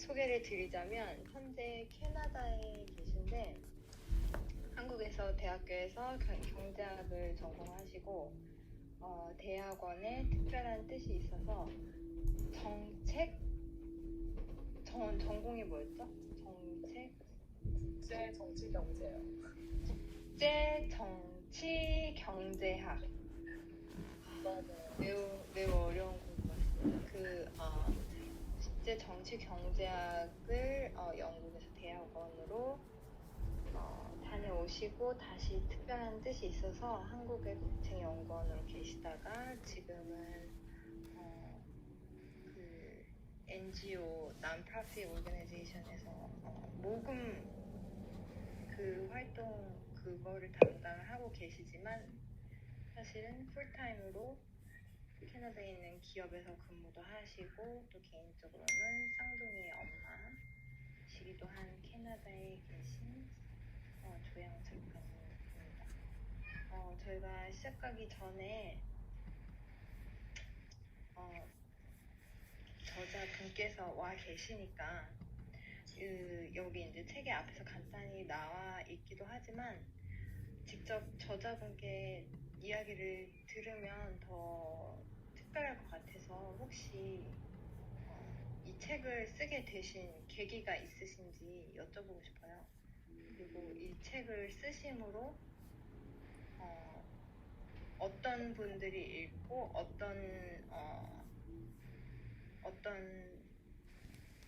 소개를 드리자면 현재 캐나다에 계신데 한국에서 대학교에서 경제학을 전공하시고 대학원에 특별한 뜻이 있어서 전공이 뭐였죠? 국제 정치 경제요. 국제 정치 경제학. 매우 어려운 공부였습니다. 국제 정치 경제학을 영국에서 대학원으로 다녀오시고 다시 특별한 뜻이 있어서 한국의 국책연구원으로 계시다가 지금은 그 NGO non-profit organization에서 모금 그 활동 그거를 담당을 하고 계시지만 사실은 풀타임으로 캐나다에 있는 기업에서 근무도 하시고 또 개인적으로는 쌍둥이의 엄마시기도 한 캐나다에 계신 조양 작가님입니다. 저희가 시작하기 전에 저자분께서 와 계시니까 여기 이제 책의 앞에서 간단히 나와 있기도 하지만 직접 저자분께 이야기를 들으면 더 특별할 것 같아서 혹시 이 책을 쓰게 되신 계기가 있으신지 여쭤보고 싶어요. 그리고 이 책을 쓰심으로 어떤 분들이 읽고 어떤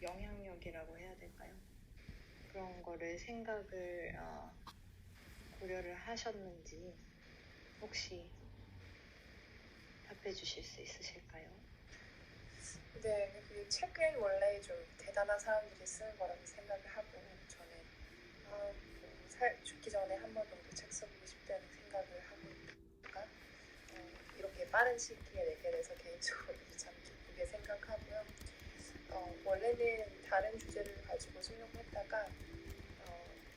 영향력이라고 해야 될까요? 그런 거를 생각을 고려를 하셨는지 혹시 답해 주실 수 있으실까요? 네, 이 책은 원래 좀 대단한 사람들이 쓰는 거라고 생각을 하고 저는 죽기 전에 한 번 정도 책 써보고 싶다는 생각을 하고 있다가 이렇게 빠른 시기에 내게 돼서 개인적으로 참 기쁘게 생각하고요. 원래는 다른 주제를 가지고 쓰려고 했다가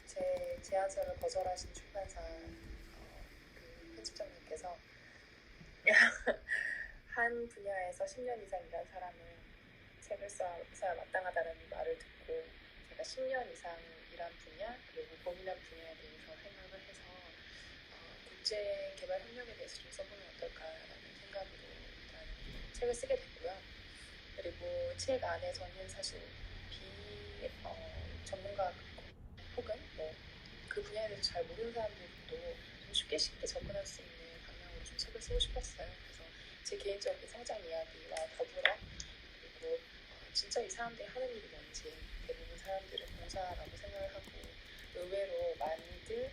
제 제안서를 거절하신 출판사 그 편집장님께서 한 분야에서 10년 이상 일한 사람은 책을 써야 마땅하다는 말을 듣고 제가 10년 이상 일한 분야 그리고 고민한 분야에 대해서 생각을 해서 국제개발협력에 대해서 좀 써보면 어떨까라는 생각으로 일단 책을 쓰게 됐고요. 그리고 책 안에서는 사실 전문가 혹은 그 분야에 대해서 잘 모르는 사람들도 좀 쉽게 접근할 수 있는 방향으로 좀 책을 쓰고 싶었어요. 그래서 제 개인적인 성장 이야기와 더불어 그리고 진짜 이 사람들이 하는 일이 뭔지 대부분 사람들은 봉사라고 생각을 하고 의외로 많이들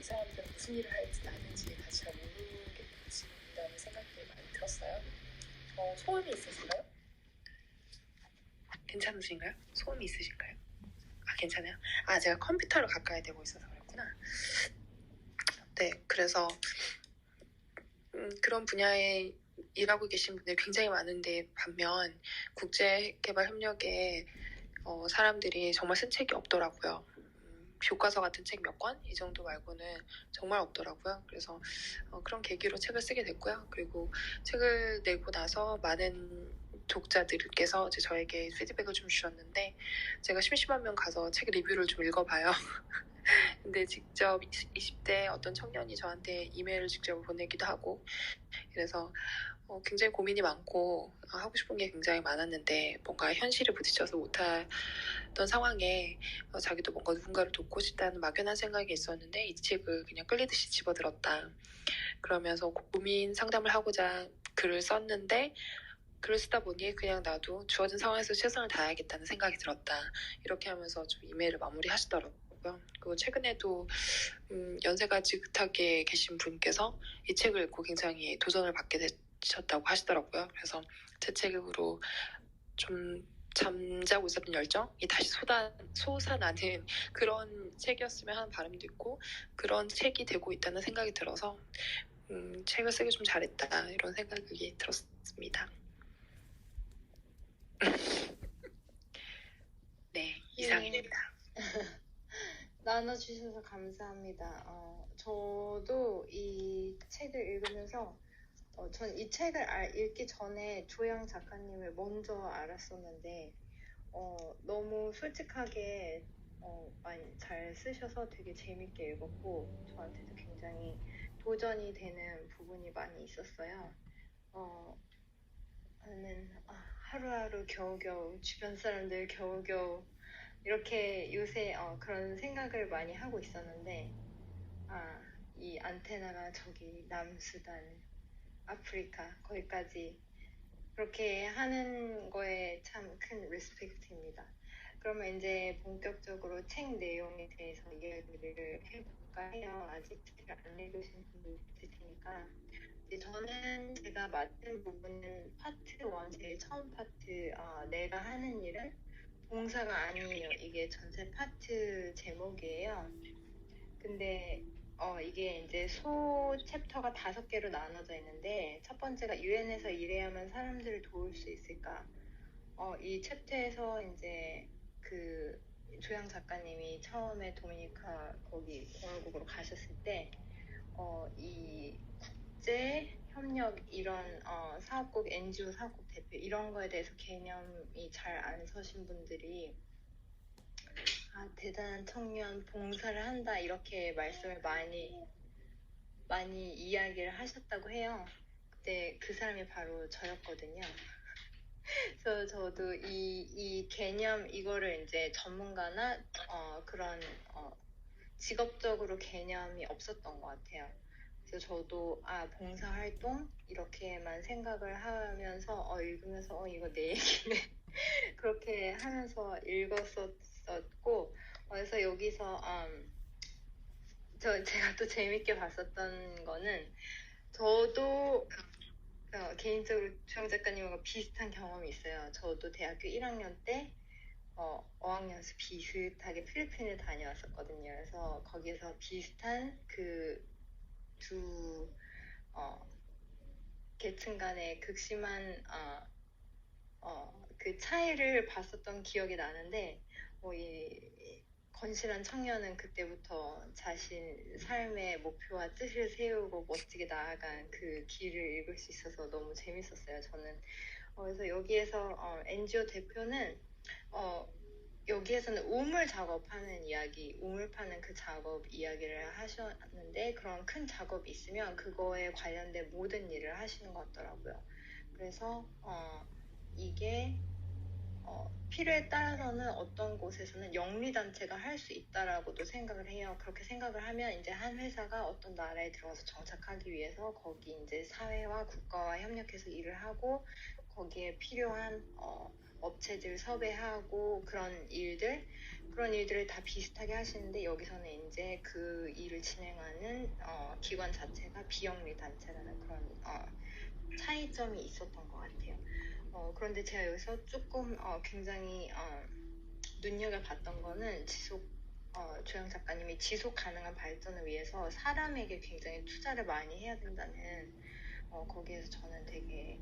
이 사람들은 무슨 일을 하는지 다 잘 모르겠지라는 생각들이 많이 들었어요. 소음이 있으신가요? 괜찮으신가요? 소음이 있으신가요? 괜찮아요? 제가 컴퓨터를 가까이 대고 있어서 그렇구나. 네, 그래서 그런 분야에 일하고 계신 분들이 굉장히 많은데 반면 국제개발협력에 사람들이 정말 쓴 책이 없더라고요. 교과서 같은 책 몇 권? 이 정도 말고는 정말 없더라고요. 그래서 그런 계기로 책을 쓰게 됐고요. 그리고 책을 내고 나서 많은 독자들께서 이제 저에게 피드백을 좀 주셨는데 제가 심심하면 가서 책 리뷰를 좀 읽어봐요. 근데 직접 20대 어떤 청년이 저한테 이메일을 직접 보내기도 하고 그래서 굉장히 고민이 많고 하고 싶은 게 굉장히 많았는데 뭔가 현실에 부딪혀서 못하던 상황에 자기도 뭔가 누군가를 돕고 싶다는 막연한 생각이 있었는데 이 책을 그냥 끌리듯이 집어들었다. 그러면서 고민 상담을 하고자 글을 썼는데 글을 쓰다 보니 그냥 나도 주어진 상황에서 최선을 다해야겠다는 생각이 들었다. 이렇게 하면서 좀 이메일을 마무리하시더라고요. 그리고 최근에도 연세가 지긋하게 계신 분께서 이 책을 읽고 굉장히 도전을 받게 되셨다고 하시더라고요. 그래서 제 책으로 좀 잠자고 있었던 열정이 다시 솟아나는 그런 책이었으면 하는 바람도 있고 그런 책이 되고 있다는 생각이 들어서 책을 쓰기 좀 잘했다 이런 생각이 들었습니다. 네, 이상입니다. 나눠주셔서 감사합니다. 저도 이 책을 읽으면서 전 이 책을 읽기 전에 조양 작가님을 먼저 알았었는데 너무 너무 솔직하게 많이 잘 쓰셔서 되게 재밌게 읽었고 저한테도 굉장히 도전이 되는 부분이 많이 있었어요. 저는 하루하루 겨우겨우 주변 사람들 겨우겨우 이렇게 요새 그런 생각을 많이 하고 있었는데 이 안테나가 저기 남수단, 아프리카 거기까지 그렇게 하는 거에 참 큰 리스펙트입니다. 그러면 이제 본격적으로 책 내용에 대해서 이야기를 해볼까 해요. 아직 책을 안 읽으신 분도 있을 테니까. 이제 저는 제가 맡은 부분은 파트 1, 제일 처음 파트, 내가 하는 일은 봉사가 아니에요. 이게 전체 파트 제목이에요. 근데 이게 이제 소 챕터가 5개로 나눠져 있는데 첫 번째가 유엔에서 일해야만 사람들을 도울 수 있을까? 이 챕터에서 이제 그 조양 작가님이 처음에 도미니카 거기 공화국으로 가셨을 때 이 국제 협력 이런 사업국 NGO 사업국 대표 이런 거에 대해서 개념이 잘 안 서신 분들이 대단한 청년 봉사를 한다 이렇게 말씀을 많이 이야기를 하셨다고 해요. 그때 그 사람이 바로 저였거든요. 그래서 저도 이 개념 이거를 이제 전문가나 그런 직업적으로 개념이 없었던 것 같아요. 그래서 저도 봉사활동 이렇게만 생각을 하면서 읽으면서 이거 내 얘기네 그렇게 하면서 읽었었고 그래서 여기서 제가 또 재밌게 봤었던 거는 저도 개인적으로 주영 작가님과 비슷한 경험이 있어요. 저도 대학교 1학년 때 어학연수 비슷하게 필리핀을 다녀왔었거든요. 그래서 거기서 비슷한 그 두 계층 간의 극심한 그 차이를 봤었던 기억이 나는데 이 건실한 청년은 그때부터 자신 삶의 목표와 뜻을 세우고 멋지게 나아간 그 길을 읽을 수 있어서 너무 재밌었어요. 저는 그래서 여기에서 NGO 대표는 여기에서는 우물 작업하는 이야기, 우물 파는 그 작업 이야기를 하셨는데 그런 큰 작업이 있으면 그거에 관련된 모든 일을 하시는 것 같더라고요. 그래서 이게 필요에 따라서는 어떤 곳에서는 영리단체가 할 수 있다라고도 생각을 해요. 그렇게 생각을 하면 이제 한 회사가 어떤 나라에 들어와서 정착하기 위해서 거기 이제 사회와 국가와 협력해서 일을 하고 거기에 필요한 업체들 섭외하고 그런 일들을 다 비슷하게 하시는데 여기서는 이제 그 일을 진행하는 기관 자체가 비영리 단체라는 그런 차이점이 있었던 것 같아요. 그런데 제가 여기서 조금 굉장히 눈여겨봤던 거는 조영 작가님이 지속 가능한 발전을 위해서 사람에게 굉장히 투자를 많이 해야 된다는 거기에서 저는 되게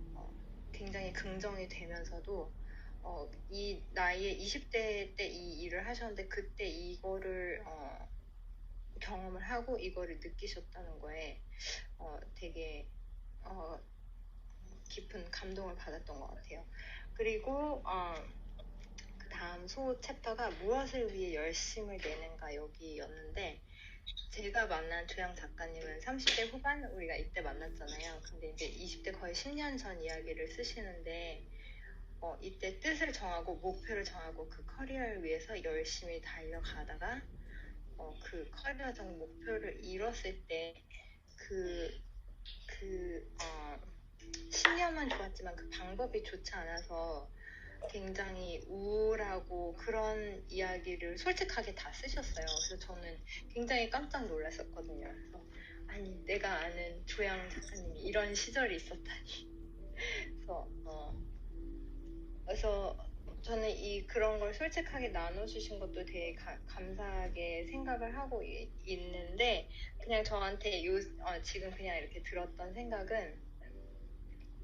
굉장히 긍정이 되면서도 이 나이에 20대 때 이 일을 하셨는데 그때 이거를 경험을 하고 이거를 느끼셨다는 거에 되게 깊은 감동을 받았던 것 같아요. 그리고 그 다음 소 챕터가 무엇을 위해 열심을 내는가 여기였는데 제가 만난 조양 작가님은 30대 후반 우리가 이때 만났잖아요. 근데 이제 20대 거의 10년 전 이야기를 쓰시는데 이때 뜻을 정하고 목표를 정하고 그 커리어를 위해서 열심히 달려가다가 그 커리어적 목표를 이뤘을 때그 10년만 좋았지만 그 방법이 좋지 않아서 굉장히 우울하고 그런 이야기를 솔직하게 다 쓰셨어요. 그래서 저는 굉장히 깜짝 놀랐었거든요. 그래서 아니 내가 아는 조양 작가님이 이런 시절이 있었다니. 그래서 저는 그런 걸 솔직하게 나눠주신 것도 되게 감사하게 생각을 하고 있는데 그냥 저한테 지금 그냥 이렇게 들었던 생각은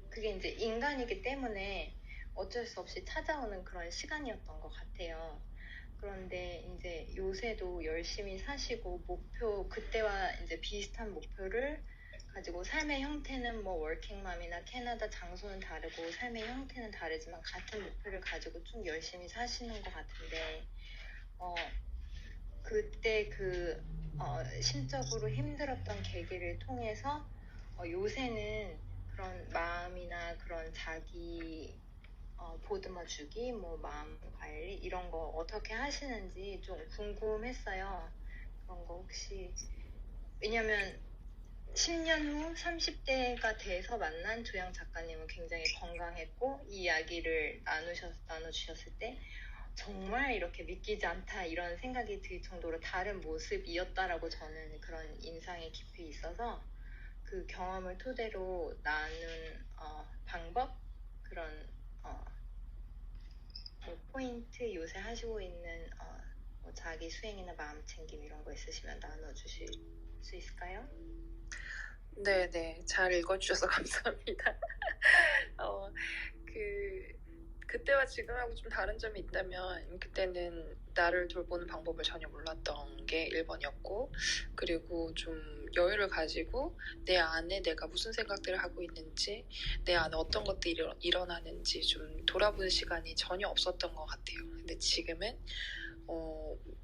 그게 이제 인간이기 때문에 어쩔 수 없이 찾아오는 그런 시간이었던 것 같아요. 그런데 이제 요새도 열심히 사시고 그때와 이제 비슷한 목표를 가지고 삶의 형태는 뭐 워킹맘이나 캐나다 장소는 다르고 삶의 형태는 다르지만 같은 목표를 가지고 쭉 열심히 사시는 것 같은데 그때 심적으로 힘들었던 계기를 통해서 요새는 그런 마음이나 그런 자기 보듬어주기, 뭐 마음 관리 이런 거 어떻게 하시는지 좀 궁금했어요. 그런 거 혹시 왜냐면 10년 후 30대가 돼서 만난 조양 작가님은 굉장히 건강했고 이 이야기를 나눠주셨을 때 정말 이렇게 믿기지 않다 이런 생각이 들 정도로 다른 모습이었다라고 저는 그런 인상이 깊이 있어서 그 경험을 토대로 나눈 방법 그런 뭐 포인트 요새 하시고 있는 뭐 자기 수행이나 마음 챙김 이런 거 있으시면 나눠주실 수 있을까요? 네네, 잘 읽어주셔서 감사합니다. 그때와 지금하고 좀 다른 점이 있다면 그때는 나를 돌보는 방법을 전혀 몰랐던 게 1번이었고 그리고 좀 여유를 가지고 내 안에 내가 무슨 생각들을 하고 있는지 내 안에 어떤 것들이 일어나는지 좀 돌아보는 시간이 전혀 없었던 것 같아요. 근데 지금은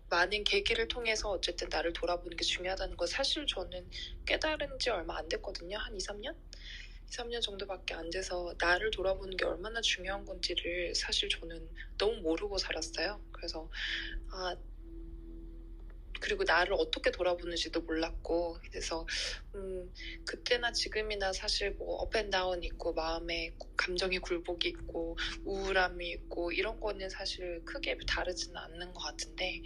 많은 계기를 통해서 어쨌든 나를 돌아보는 게 중요하다는 거 사실 저는 깨달은 지 얼마 안 됐거든요. 한 2, 3년? 2, 3년 정도밖에 안 돼서 나를 돌아보는 게 얼마나 중요한 건지를 사실 저는 너무 모르고 살았어요. 그래서 그리고 나를 어떻게 돌아보는지도 몰랐고 그래서 그때나 지금이나 사실 뭐 업앤다운 있고 마음에 감정의 굴복이 있고 우울함이 있고 이런 거는 사실 크게 다르지는 않는 것 같은데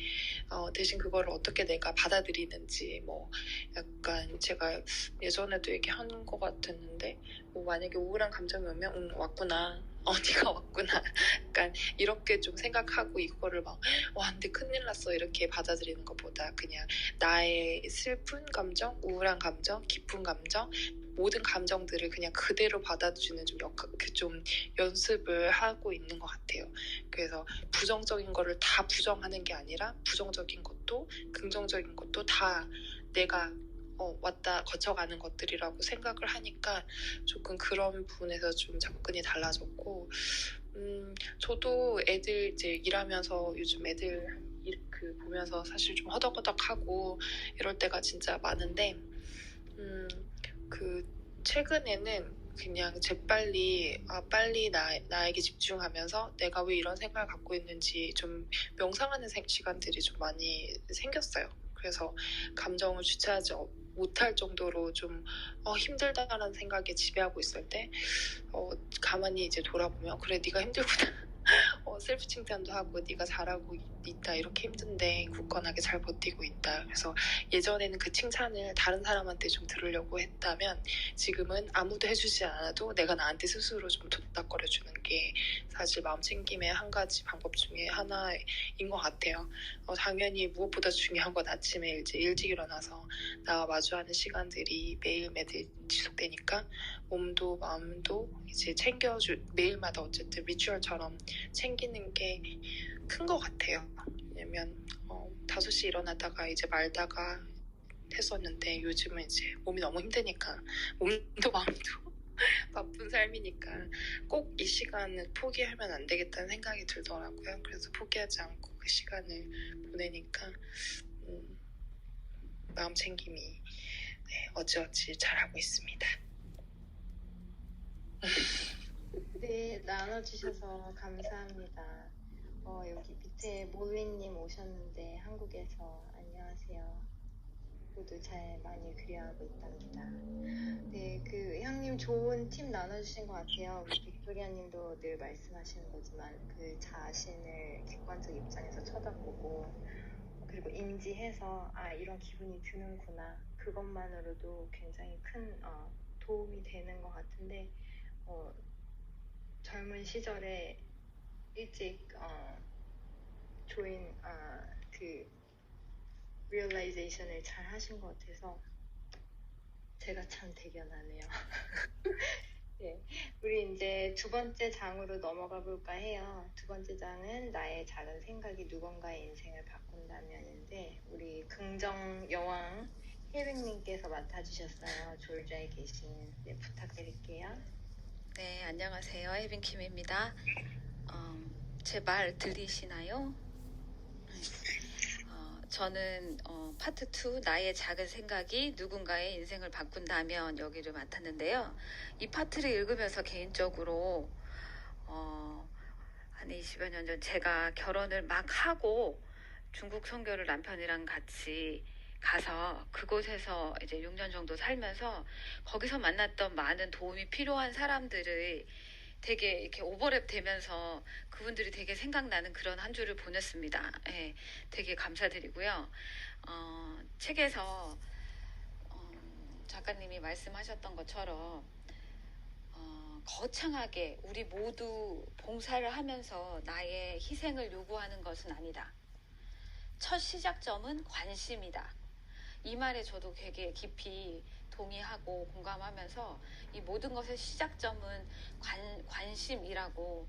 대신 그거를 어떻게 내가 받아들이는지 뭐 약간 제가 예전에도 얘기한 것 같았는데 뭐 만약에 우울한 감정이 오면 왔구나 네가 왔구나 약간 이렇게 좀 생각하고 이거를 막 와 근데 큰일 났어 이렇게 받아들이는 것보다 그냥 나의 슬픈 감정, 우울한 감정, 기쁜 감정 모든 감정들을 그냥 그대로 받아주는 좀 연습을 하고 있는 것 같아요. 그래서 부정적인 거를 다 부정하는 게 아니라 부정적인 것도 긍정적인 것도 다 내가 왔다 거쳐가는 것들이라고 생각을 하니까 조금 그런 부분에서 좀 접근이 달라졌고 저도 애들 이제 일하면서 요즘 애들 보면서 사실 좀 허덕허덕하고 이럴 때가 진짜 많은데 최근에는 그냥 재빨리 빨리 나에게 집중하면서 내가 왜 이런 생각을 갖고 있는지 좀 명상하는 시간들이 좀 많이 생겼어요. 그래서 감정을 주체하지 못할 정도로 좀 힘들다라는 생각이 지배하고 있을 때 가만히 이제 돌아보면 그래 네가 힘들구나 셀프 칭찬도 하고 네가 잘하고 있다 이렇게 힘든데 굳건하게 잘 버티고 있다. 그래서 예전에는 그 칭찬을 다른 사람한테 좀 들으려고 했다면 지금은 아무도 해주지 않아도 내가 나한테 스스로 좀 토닥거려주는 게 사실 마음 챙김의 한 가지 방법 중에 하나인 것 같아요. 당연히 무엇보다 중요한 건 아침에 일찍 일어나서 나와 마주하는 시간들이 매일매일 지속되니까 몸도 마음도 이제 매일마다 어쨌든 리추얼처럼 챙기는 게 큰 것 같아요. 왜냐면 5시 일어나다가 이제 말다가 했었는데 요즘은 이제 몸이 너무 힘드니까 몸도 마음도 바쁜 삶이니까 꼭 이 시간을 포기하면 안 되겠다는 생각이 들더라고요. 그래서 포기하지 않고 그 시간을 보내니까 마음 챙김이 어찌어찌 잘하고 있습니다. 네, 나눠주셔서 감사합니다. 여기 밑에 몰리님 오셨는데 한국에서 안녕하세요. 모두 잘 많이 그리워하고 있답니다. 네, 형님 좋은 팁 나눠주신 것 같아요. 우리 빅토리아님도 늘 말씀하시는 거지만 그 자신을 객관적 입장에서 쳐다보고 그리고 인지해서 이런 기분이 드는구나. 그것만으로도 굉장히 큰 도움이 되는 것 같은데 젊은 시절에 일찍 조인 realization을 잘 하신 것 같아서 제가 참 대견하네요. 네, 우리 이제 두 번째 장으로 넘어가 볼까 해요. 두 번째 장은 나의 작은 생각이 누군가의 인생을 바꾼다면인데 우리 긍정 여왕 혜빈님께서 맡아주셨어요. 졸자에 계신. 네, 부탁드릴게요. 네, 안녕하세요. 혜빈킴입니다. 제 말 들리시나요? 저는 파트 2 나의 작은 생각이 누군가의 인생을 바꾼다면 여기를 맡았는데요. 이 파트를 읽으면서 개인적으로 한 20여 년 전 제가 결혼을 막 하고 중국 선교를 남편이랑 같이 가서 그곳에서 이제 6년 정도 살면서 거기서 만났던 많은 도움이 필요한 사람들을 되게 이렇게 오버랩 되면서 그분들이 되게 생각나는 그런 한 주를 보냈습니다. 예, 되게 감사드리고요. 책에서 작가님이 말씀하셨던 것처럼 거창하게 우리 모두 봉사를 하면서 나의 희생을 요구하는 것은 아니다. 첫 시작점은 관심이다. 이 말에 저도 되게 깊이 동의하고 공감하면서 이 모든 것의 시작점은 관심이라고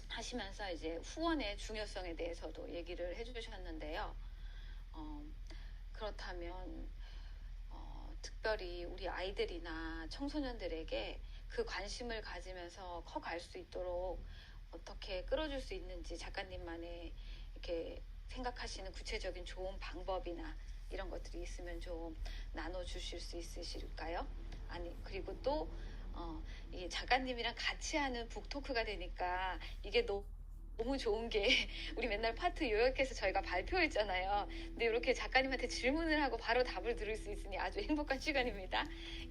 하시면서 이제 후원의 중요성에 대해서도 얘기를 해주셨는데요. 그렇다면 특별히 우리 아이들이나 청소년들에게 그 관심을 가지면서 커갈 수 있도록 어떻게 끌어줄 수 있는지 작가님만의 이렇게 생각하시는 구체적인 좋은 방법이나 이런 것들이 있으면 좀 나눠주실 수 있으실까요? 아니, 그리고 또 이 작가님이랑 같이 하는 북토크가 되니까 이게 너무 좋은 게 우리 맨날 파트 요약해서 저희가 발표했잖아요. 근데 이렇게 작가님한테 질문을 하고 바로 답을 들을 수 있으니 아주 행복한 시간입니다.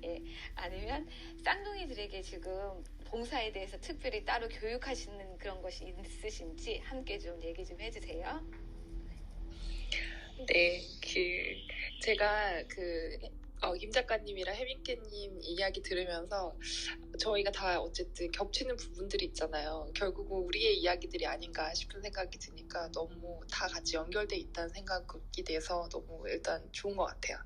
예, 아니면 쌍둥이들에게 지금 봉사에 대해서 특별히 따로 교육하시는 그런 것이 있으신지 함께 좀 얘기 좀 해주세요. 네, 제가 김 작가님이랑 혜민깨님 이야기 들으면서 저희가 다 어쨌든 겹치는 부분들이 있잖아요. 결국은 우리의 이야기들이 아닌가 싶은 생각이 드니까 너무 다 같이 연결돼 있다는 생각이 돼서 너무 일단 좋은 것 같아요.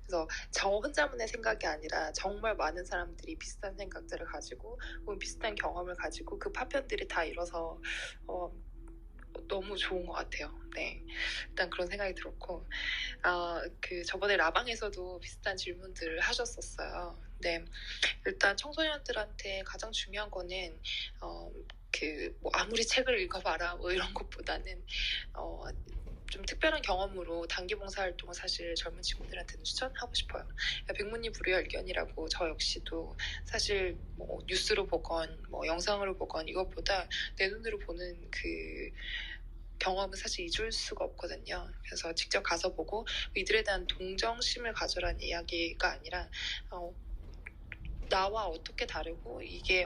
그래서 저 혼자만의 생각이 아니라 정말 많은 사람들이 비슷한 생각들을 가지고 혹은 비슷한 경험을 가지고 그 파편들이 다 이뤄서 너무 좋은 것 같아요. 네, 일단 그런 생각이 들었고 저번에 라방에서도 비슷한 질문들을 하셨었어요. 네, 일단 청소년들한테 가장 중요한 거는 아무리 책을 읽어봐라 뭐 이런 것보다는 좀 특별한 경험으로 단기 봉사 활동을 사실 젊은 친구들한테는 추천하고 싶어요. 백문이 불여일견이라고 저 역시도 사실 뭐 뉴스로 보건 뭐 영상으로 보건 이것보다 내 눈으로 보는 그 경험은 사실 잊을 수가 없거든요. 그래서 직접 가서 보고 이들에 대한 동정심을 가져라는 이야기가 아니라 나와 어떻게 다르고 이게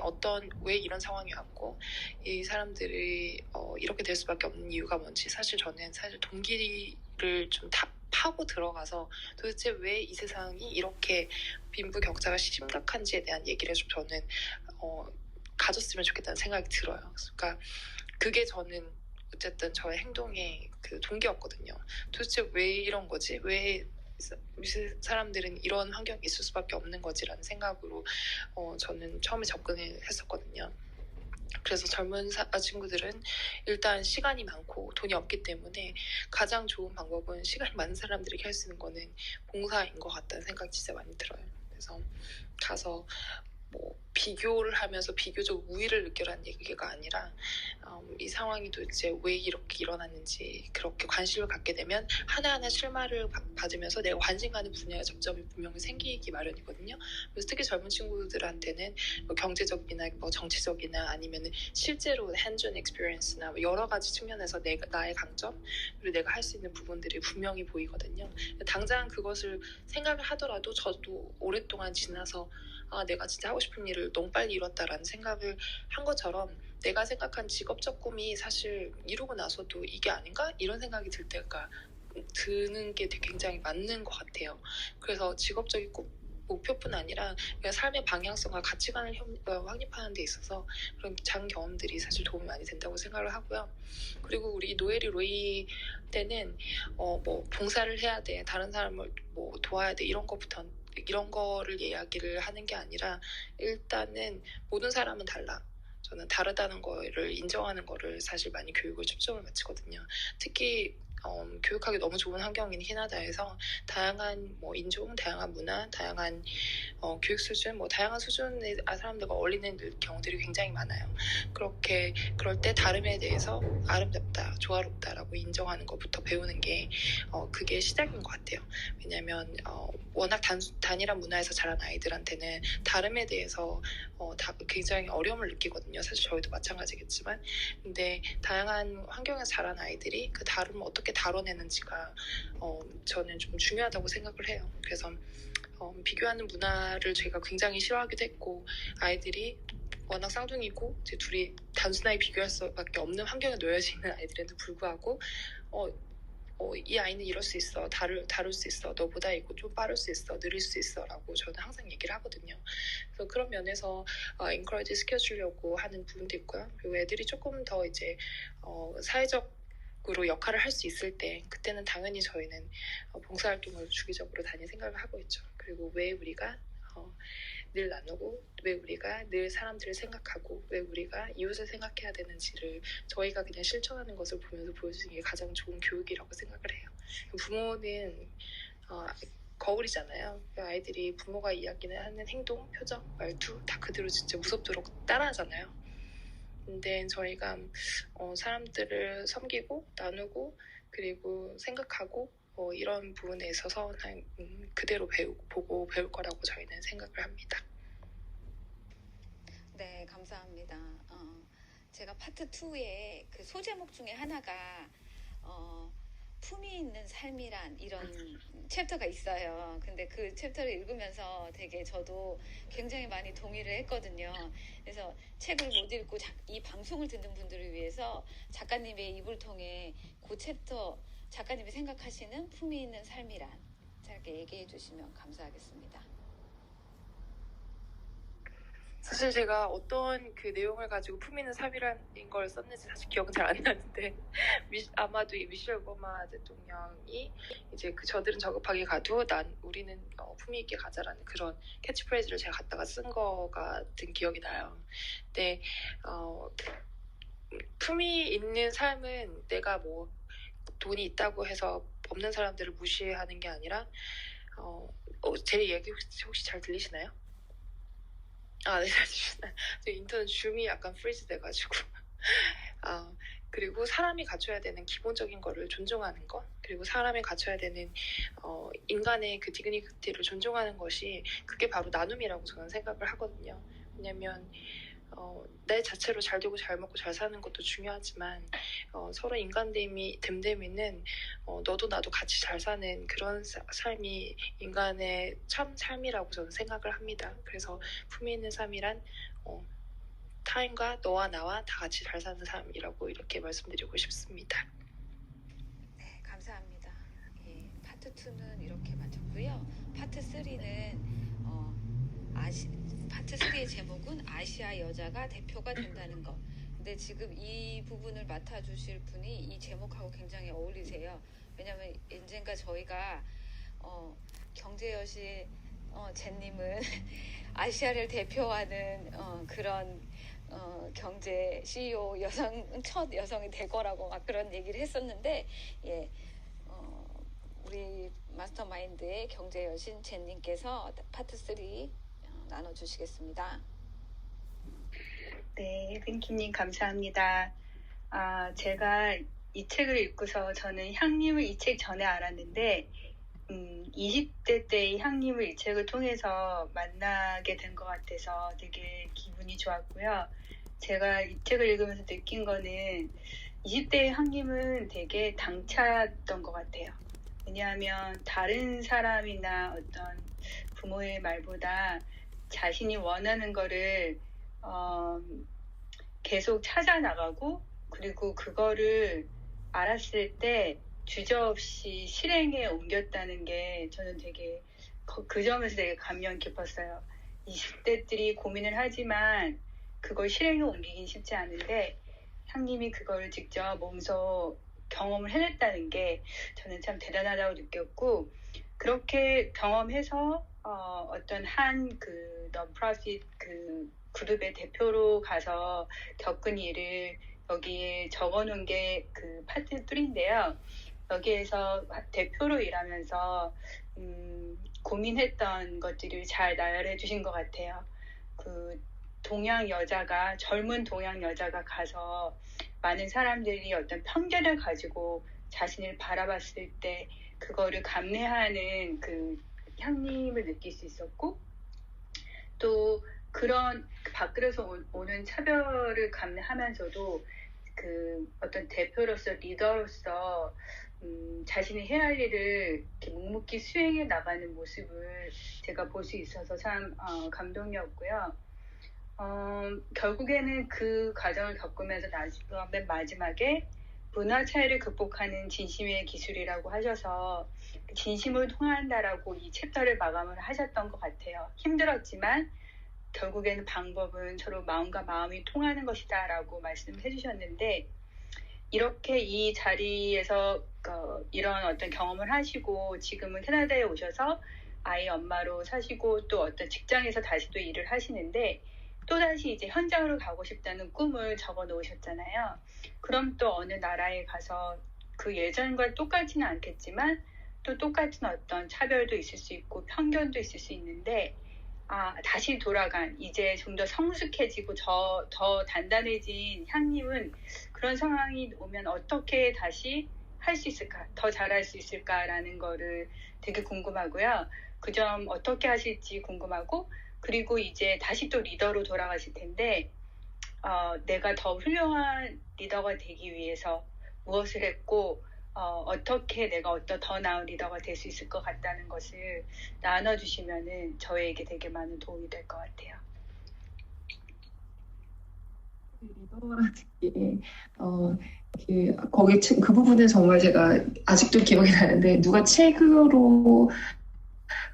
왜 이런 상황이 왔고 이 사람들이 이렇게 될 수밖에 없는 이유가 뭔지 사실 저는 동기를 좀 파고 들어가서 도대체 왜 이 세상이 이렇게 빈부격차가 심각한지에 대한 얘기를 좀 저는 가졌으면 좋겠다는 생각이 들어요. 그러니까 그게 저는 어쨌든 저의 행동의 그 동기였거든요. 도대체 왜 이런 거지? 왜 사람들은 이런 환경이 있을 수밖에 없는 거지라는 생각으로 저는 처음에 접근을 했었거든요. 그래서 젊은 친구들은 일단 시간이 많고 돈이 없기 때문에 가장 좋은 방법은 시간이 많은 사람들에게 할 수 있는 거는 봉사인 것 같다는 생각이 진짜 많이 들어요. 그래서 가서 뭐 비교를 하면서 비교적 우위를 느껴라는 얘기가 아니라 이 상황이 도대체 왜 이렇게 일어났는지 그렇게 관심을 갖게 되면 하나하나 실마를 받으면서 내가 관심 가는 분야의 접점이 분명히 생기기 마련이거든요. 그래서 특히 젊은 친구들한테는 뭐 경제적이나 뭐 정치적이나 아니면 실제로 hands-on experience나 여러 가지 측면에서 나의 강점 그리고 내가 할 수 있는 부분들이 분명히 보이거든요. 당장 그것을 생각을 하더라도 저도 오랫동안 지나서 내가 진짜 하고 싶은 일을 너무 빨리 이뤘다라는 생각을 한 것처럼 내가 생각한 직업적 꿈이 사실 이루고 나서도 이게 아닌가? 이런 생각이 들 때가 드는 게 되게 굉장히 맞는 것 같아요. 그래서 직업적인 목표뿐 아니라 그냥 삶의 방향성과 가치관을 확립하는 데 있어서 그런 작은 경험들이 사실 도움이 많이 된다고 생각을 하고요. 그리고 우리 노엘이 로이 때는 뭐 봉사를 해야 돼, 다른 사람을 뭐 도와야 돼 이런 거를 이야기를 하는 게 아니라 일단은 모든 사람은 달라. 저는 다르다는 거를 인정하는 거를 사실 많이 교육을 초점을 맞추거든요. 특히 교육하기 너무 좋은 환경인 캐나다에서 다양한 뭐 인종, 다양한 문화, 다양한 교육 수준, 뭐 다양한 수준의 사람들과 어울리는 경우들이 굉장히 많아요. 그럴 때 다름에 대해서 아름답다, 조화롭다라고 인정하는 것부터 배우는 게 그게 시작인 것 같아요. 왜냐하면 워낙 단일한 문화에서 자란 아이들한테는 다름에 대해서 굉장히 어려움을 느끼거든요. 사실 저희도 마찬가지겠지만, 근데 다양한 환경에서 자란 아이들이 그 다름을 어떻게 다뤄내는지가 저는 좀 중요하다고 생각을 해요. 그래서 비교하는 문화를 제가 굉장히 싫어하기도 했고, 아이들이 워낙 쌍둥이고 이제 둘이 단순하게 비교할 수밖에 없는 환경에 놓여져 있는 아이들에도 불구하고 이 아이는 이럴 수 있어, 다룰 수 있어, 너보다 이거 좀 빠를 수 있어, 느릴 수 있어 라고 저는 항상 얘기를 하거든요. 그래서 그런 면에서 encourage 시켜주려고 하는 부분도 있고요. 그리고 애들이 조금 더 이제 사회적으로 역할을 할 수 있을 때, 그때는 당연히 저희는 봉사활동을 주기적으로 다닐 생각을 하고 있죠. 그리고 왜 우리가 늘 나누고, 왜 우리가 늘 사람들을 생각하고, 왜 우리가 이웃을 생각해야 되는지를 저희가 그냥 실천하는 것을 보면서 보여주는 게 가장 좋은 교육이라고 생각을 해요. 부모는 거울이잖아요. 아이들이 부모가 이야기하는 행동, 표정, 말투 다 그대로 진짜 무섭도록 따라하잖아요. 근데 저희가 사람들을 섬기고 나누고 그리고 생각하고 이런 부분에 있어서 그대로 보고 배울 거라고 저희는 생각을 합니다. 네, 감사합니다. 제가 파트 2의 그 소제목 중에 하나가 품이 있는 삶이란 이런 챕터가 있어요. 근데 그 챕터를 읽으면서 되게 저도 굉장히 많이 동의를 했거든요. 그래서 책을 못 읽고 이 방송을 듣는 분들을 위해서 작가님의 입을 통해 그 챕터, 작가님이 생각하시는 품이 있는 삶이란 짧게 얘기해 주시면 감사하겠습니다. 사실 제가 어떤 그 내용을 가지고 품이 있는 삶이라는 걸 썼는지 사실 기억은 잘 안 나는데 아마도 미셸 오바마 대통령이 이제 그 저들은 저급하게 가도 우리는 품위 있게 가자라는 그런 캐치프레이즈를 제가 갖다가 쓴 거 같은 기억이 나요. 근데 품위 있는 삶은 내가 뭐 돈이 있다고 해서 없는 사람들을 무시하는 게 아니라 제 얘기 혹시 잘 들리시나요? 네, 잘 들리시나요? 인터넷 줌이 약간 프리즈 돼가지고 그리고 사람이 갖춰야 되는 기본적인 거를 존중하는 것, 그리고 사람이 갖춰야 되는 인간의 그 디그니티를 존중하는 것이 그게 바로 나눔이라고 저는 생각을 하거든요. 왜냐면 내 자체로 잘 되고 잘 먹고 잘 사는 것도 중요하지만 서로 됨됨이는 너도 나도 같이 잘 사는 그런 삶이 인간의 참 삶이라고 저는 생각을 합니다. 그래서 품위 있는 삶이란 타인과 너와 나와 다 같이 잘 사는 삶이라고 이렇게 말씀드리고 싶습니다. 네, 감사합니다. 예, 파트 2는 이렇게 마쳤고요. 파트 3는 파트 3의 제목은 아시아 여자가 대표가 된다는 것. 근데 지금 이 부분을 맡아주실 분이 이 제목하고 굉장히 어울리세요. 왜냐하면 언젠가 저희가 경제여신 젠님은 아시아를 대표하는 그런 경제 CEO 첫 여성이 될 거라고 막 그런 얘기를 했었는데, 예, 우리 마스터마인드의 경제여신 젠님께서 파트 3 나눠주시겠습니다. 네, 팬키님 감사합니다. 제가 이 책을 읽고서 저는 향님을 이 책 전에 알았는데 20대 때의 향님을 이 책을 통해서 만나게 된 것 같아서 되게 기분이 좋았고요. 제가 이 책을 읽으면서 느낀 거는 20대의 향님은 되게 당찼던 것 같아요. 왜냐하면 다른 사람이나 어떤 부모의 말보다 자신이 원하는 거를 계속 찾아나가고, 그리고 그거를 알았을 때 주저없이 실행에 옮겼다는 게 저는 되게 그 점에서 되게 감명 깊었어요. 20대들이 고민을 하지만 그걸 실행에 옮기긴 쉽지 않은데 향님이 그걸 직접 몸소 경험을 해냈다는 게 저는 참 대단하다고 느꼈고, 그렇게 경험해서 어떤 한 그 non-profit 그 그룹의 대표로 가서 겪은 일을 여기에 적어놓은 게 그 파트 3인데요. 여기에서 대표로 일하면서 고민했던 것들을 잘 나열해 주신 것 같아요. 그 젊은 동양 여자가 가서 많은 사람들이 어떤 편견을 가지고 자신을 바라봤을 때 그거를 감내하는 그 향림을 느낄 수 있었고, 또 그런 밖으로서 오는 차별을 감내하면서도 그 어떤 대표로서 리더로서 자신이 해야 할 일을 이렇게 묵묵히 수행해 나가는 모습을 제가 볼 수 있어서 참 감동이었고요. 결국에는 그 과정을 겪으면서 맨 마지막에 문화 차이를 극복하는 진심의 기술이라고 하셔서 진심을 통한다라고 이 챕터를 마감을 하셨던 것 같아요. 힘들었지만 결국에는 방법은 서로 마음과 마음이 통하는 것이다라고 말씀해 주셨는데, 이렇게 이 자리에서 이런 어떤 경험을 하시고 지금은 캐나다에 오셔서 아이 엄마로 사시고 또 어떤 직장에서 다시 또 일을 하시는데, 또다시 이제 현장으로 가고 싶다는 꿈을 적어 놓으셨잖아요. 그럼 또 어느 나라에 가서 그 예전과 똑같지는 않겠지만 또 똑같은 어떤 차별도 있을 수 있고 편견도 있을 수 있는데, 다시 돌아간 이제 좀 더 성숙해지고 더 단단해진 향님은 그런 상황이 오면 어떻게 다시 할 수 있을까, 더 잘할 수 있을까라는 거를 되게 궁금하고요. 그 점 어떻게 하실지 궁금하고, 그리고 이제 다시 또 리더로 돌아가실 텐데 내가 더 훌륭한 리더가 되기 위해서 무엇을 했고 어떻게 내가 더 나은 리더가 될 수 있을 것 같다는 것을 나눠주시면은 저에게 되게 많은 도움이 될 것 같아요. 리더라는 게 거기 그 부분은 정말 제가 아직도 기억이 나는데,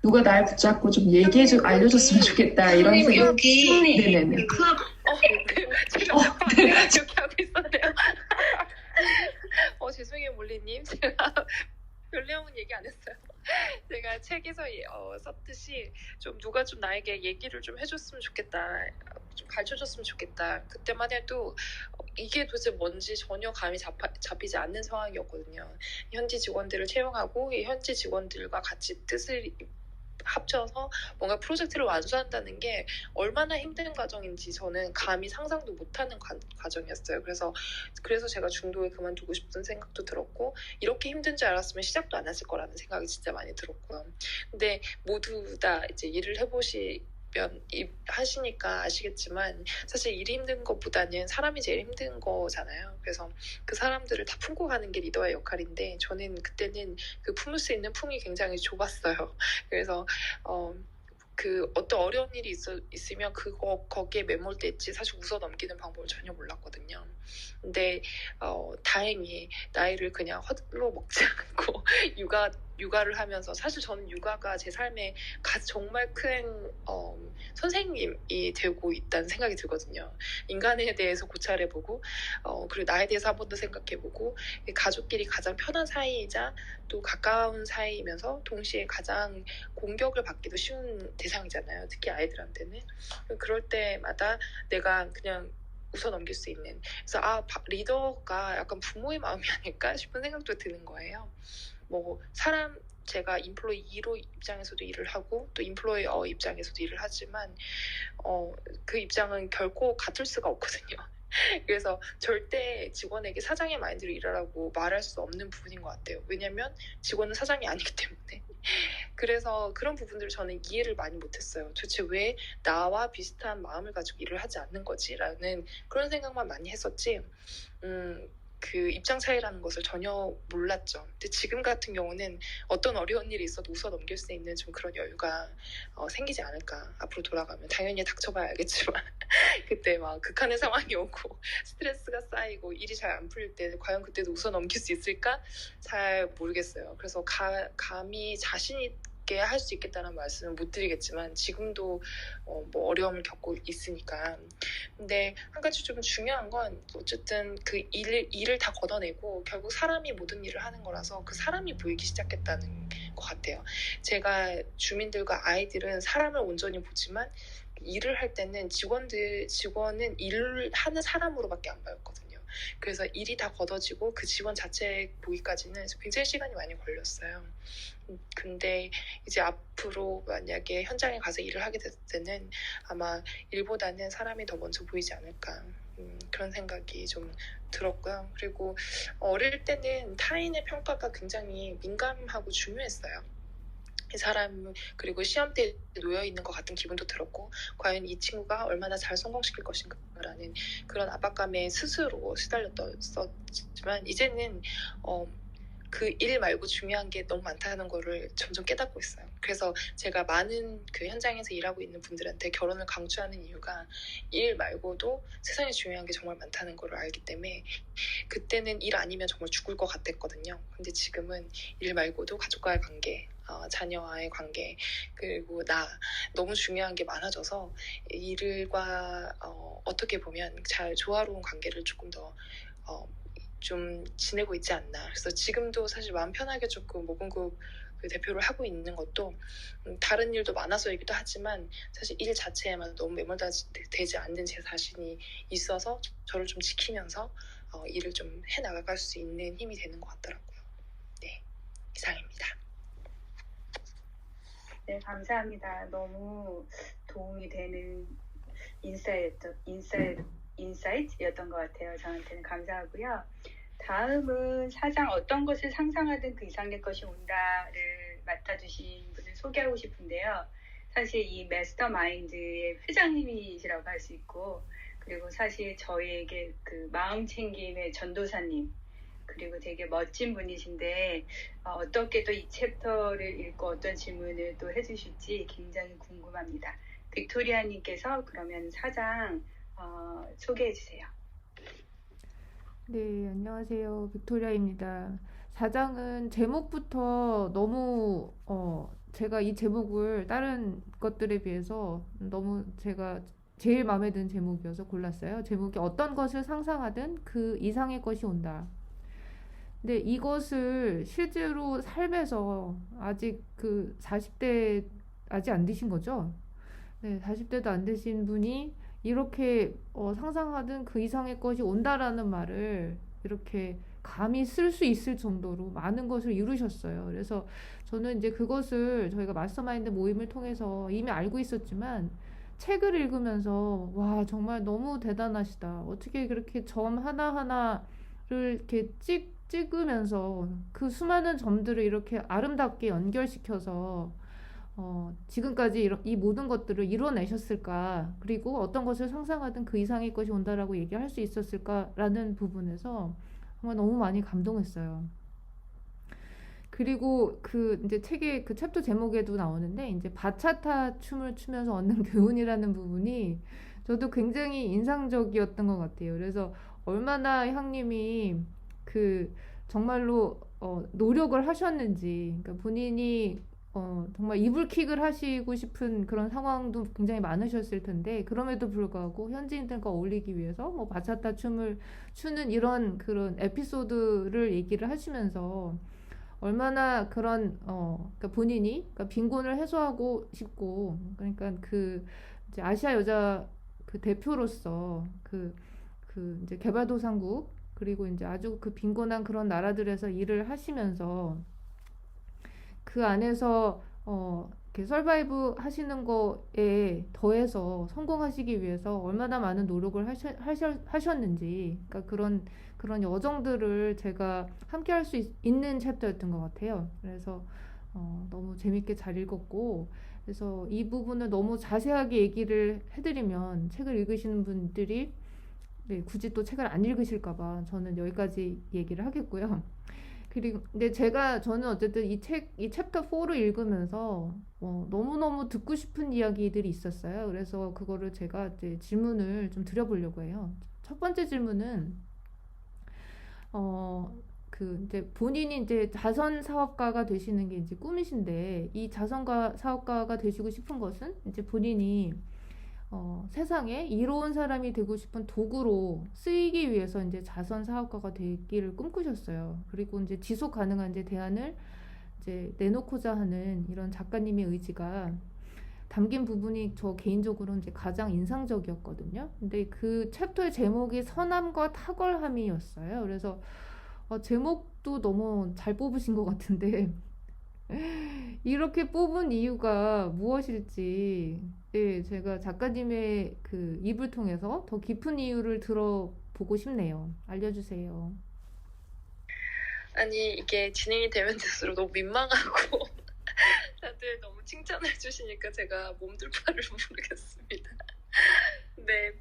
누가 날 붙잡고 좀 알려줬으면 좋겠다 이런 생각. 여기 네네네. 제가 이렇게 하고 있었네요. 죄송해요 몰리님. 제가 별 내용은 얘기 안 했어요. 제가 책에서 썼듯이 좀 누가 좀 나에게 얘기를 좀 해줬으면 좋겠다, 좀 가르쳐줬으면 좋겠다. 그때만 해도 이게 도대체 뭔지 전혀 감이 잡히지 않는 상황이었거든요. 현지 직원들을 채용하고 이 현지 직원들과 같이 뜻을 합쳐서 뭔가 프로젝트를 완수한다는 게 얼마나 힘든 과정인지 저는 감히 상상도 못하는 과정이었어요. 그래서 제가 중도에 그만두고 싶은 생각도 들었고, 이렇게 힘든 줄 알았으면 시작도 안 했을 거라는 생각이 진짜 많이 들었고요. 근데 모두 다 이제 일을 하시니까 아시겠지만 사실 일이 힘든 것보다는 사람이 제일 힘든 거잖아요. 그래서 그 사람들을 다 품고 가는 게 리더의 역할인데, 저는 그때는 그 품을 수 있는 품이 굉장히 좁았어요. 그래서 그 어떤 어려운 일이 있으면 거기에 매몰돼 있지 사실 웃어 넘기는 방법을 전혀 몰랐거든요. 근데 다행히 나이를 그냥 헛로 먹지 않고 육아를 하면서, 사실 저는 육아가 제 삶에 정말 큰 선생님이 되고 있다는 생각이 들거든요. 인간에 대해서 고찰해보고 그리고 나에 대해서 한 번 더 생각해보고, 가족끼리 가장 편한 사이이자 또 가까운 사이이면서 동시에 가장 공격을 받기도 쉬운 대상이잖아요. 특히 아이들한테는. 그럴 때마다 내가 그냥 웃어 넘길 수 있는, 그래서 리더가 약간 부모의 마음이 아닐까 싶은 생각도 드는 거예요. 제가 인플로이 2로 입장에서도 일을 하고 또 인플로이어 입장에서도 일을 하지만 그 입장은 결코 같을 수가 없거든요. 그래서 절대 직원에게 사장의 마인드로 일하라고 말할 수 없는 부분인 것 같아요. 왜냐면 직원은 사장이 아니기 때문에. 그래서 그런 부분들을 저는 이해를 많이 못했어요. 도대체 왜 나와 비슷한 마음을 가지고 일을 하지 않는 거지? 라는 그런 생각만 많이 했었지, 그 입장 차이라는 것을 전혀 몰랐죠. 근데 지금 같은 경우는 어떤 어려운 일이 있어도 웃어 넘길 수 있는 좀 그런 여유가 생기지 않을까. 앞으로 돌아가면 당연히 닥쳐봐야 알겠지만 그때 막 극한의 상황이 오고 스트레스가 쌓이고 일이 잘 안 풀릴 때 과연 그때도 웃어 넘길 수 있을까? 잘 모르겠어요. 그래서 감히 자신 있게 할 수 있겠다는 말씀은 못 드리겠지만 지금도 뭐 어려움을 겪고 있으니까. 근데 한 가지 좀 중요한 건 어쨌든 그 일을 다 걷어내고 결국 사람이 모든 일을 하는 거라서 그 사람이 보이기 시작했다는 것 같아요. 제가 주민들과 아이들은 사람을 온전히 보지만 일을 할 때는 직원은 일을 하는 사람으로밖에 안 보였거든요. 그래서 일이 다 걷어지고 그 지원 자체 보기까지는 굉장히 시간이 많이 걸렸어요. 근데 이제 앞으로 만약에 현장에 가서 일을 하게 될 때는 아마 일보다는 사람이 더 먼저 보이지 않을까, 그런 생각이 좀 들었고요. 그리고 어릴 때는 타인의 평가가 굉장히 민감하고 중요했어요. 이 사람, 그리고 시험대에 놓여 있는 것 같은 기분도 들었고, 과연 이 친구가 얼마나 잘 성공시킬 것인가라는 그런 압박감에 스스로 시달렸었지만, 이제는 그 일 말고 중요한 게 너무 많다는 거를 점점 깨닫고 있어요. 그래서 제가 많은 그 현장에서 일하고 있는 분들한테 결혼을 강추하는 이유가 일 말고도 세상에 중요한 게 정말 많다는 거를 알기 때문에, 그때는 일 아니면 정말 죽을 것 같았거든요. 근데 지금은 일 말고도 가족과의 관계, 자녀와의 관계, 그리고 나, 너무 중요한 게 많아져서 일과 어떻게 보면 잘 조화로운 관계를 조금 더 좀 지내고 있지 않나. 그래서 지금도 사실 마음 편하게 조금 모금급 그 대표를 하고 있는 것도 다른 일도 많아서이기도 하지만, 사실 일 자체에만 너무 매몰되지 않는 제 자신이 있어서 저를 좀 지키면서 일을 좀 해나갈 수 있는 힘이 되는 것 같더라고요. 네, 이상입니다. 네, 감사합니다. 너무 도움이 되는 인사이트였던 것 같아요. 저한테는 감사하고요. 다음은 사장 어떤 것을 상상하든 그 이상의 것이 온다를 맡아주신 분을 소개하고 싶은데요. 사실 이 마스터마인드의 회장님이시라고 할 수 있고, 그리고 사실 저희에게 그 마음 챙김의 전도사님, 그리고 되게 멋진 분이신데 어떻게 또 이 챕터를 읽고 어떤 질문을 또 해주실지 굉장히 궁금합니다. 빅토리아님께서 그러면 사장 소개해 주세요. 네, 안녕하세요. 빅토리아입니다. 사장은 제목부터 너무 제가 이 제목을 다른 것들에 비해서 너무 제가 제일 마음에 드는 제목이어서 골랐어요. 제목이 어떤 것을 상상하든 그 이상의 것이 온다. 근데 이것을 실제로 삶에서 아직 그 40대 아직 안 되신 거죠? 네, 40대도 안 되신 분이 이렇게 상상하든 그 이상의 것이 온다라는 말을 이렇게 감히 쓸 수 있을 정도로 많은 것을 이루셨어요. 그래서 저는 이제 그것을 저희가 마스터마인드 모임을 통해서 이미 알고 있었지만 책을 읽으면서 와, 정말 너무 대단하시다. 어떻게 그렇게 점 하나하나를 이렇게 찍으면서 그 수많은 점들을 이렇게 아름답게 연결시켜서 지금까지 이 모든 것들을 이뤄내셨을까? 그리고 어떤 것을 상상하든 그 이상의 것이 온다라고 얘기할 수 있었을까라는 부분에서 정말 너무 많이 감동했어요. 그리고 그 이제 책의 그 챕터 제목에도 나오는데 이제 바차타 춤을 추면서 얻는 교훈이라는 부분이 저도 굉장히 인상적이었던 것 같아요. 그래서 얼마나 형님이 그 정말로 노력을 하셨는지, 그러니까 본인이 정말 이불킥을 하시고 싶은 그런 상황도 굉장히 많으셨을 텐데, 그럼에도 불구하고 현지인들과 어울리기 위해서 뭐 바차타 춤을 추는 이런 그런 에피소드를 얘기를 하시면서 얼마나 그런 그러니까 본인이 그러니까 빈곤을 해소하고 싶고, 그러니까 그 이제 아시아 여자 그 대표로서 그 이제 개발도상국, 그리고 이제 아주 그 빈곤한 그런 나라들에서 일을 하시면서 그 안에서 이렇게 서바이브 하시는 거에 더해서 성공하시기 위해서 얼마나 많은 노력을 하셨는지, 그러니까 그런 여정들을 제가 함께 할 수 있는 챕터였던 것 같아요. 그래서 너무 재밌게 잘 읽었고, 그래서 이 부분을 너무 자세하게 얘기를 해드리면 책을 읽으시는 분들이 네, 굳이 또 책을 안 읽으실까봐 저는 여기까지 얘기를 하겠고요. 그리고 근데 저는 어쨌든 이 챕터 4를 읽으면서 너무너무 듣고 싶은 이야기들이 있었어요. 그래서 그거를 제가 이제 질문을 좀 드려보려고 해요. 첫 번째 질문은 이제 본인이 이제 자선 사업가가 되시는 게 이제 꿈이신데, 이 사업가가 되시고 싶은 것은 이제 본인이 세상에 이로운 사람이 되고 싶은 도구로 쓰이기 위해서 이제 자선 사업가가 되기를 꿈꾸셨어요. 그리고 이제 지속 가능한 이제 대안을 이제 내놓고자 하는 이런 작가님의 의지가 담긴 부분이 저 개인적으로 이제 가장 인상적이었거든요. 근데 그 챕터의 제목이 선함과 탁월함이었어요. 그래서 제목도 너무 잘 뽑으신 것 같은데 이렇게 뽑은 이유가 무엇일지 제가 작가님의 그 입을 통해서 더 깊은 이유를 들어보고 싶네요. 알려주세요. 아니 이게 진행이 되면 될수록 너무 민망하고 다들 너무 칭찬해 주시니까 제가 몸둘 바를 모르겠습니다. 네,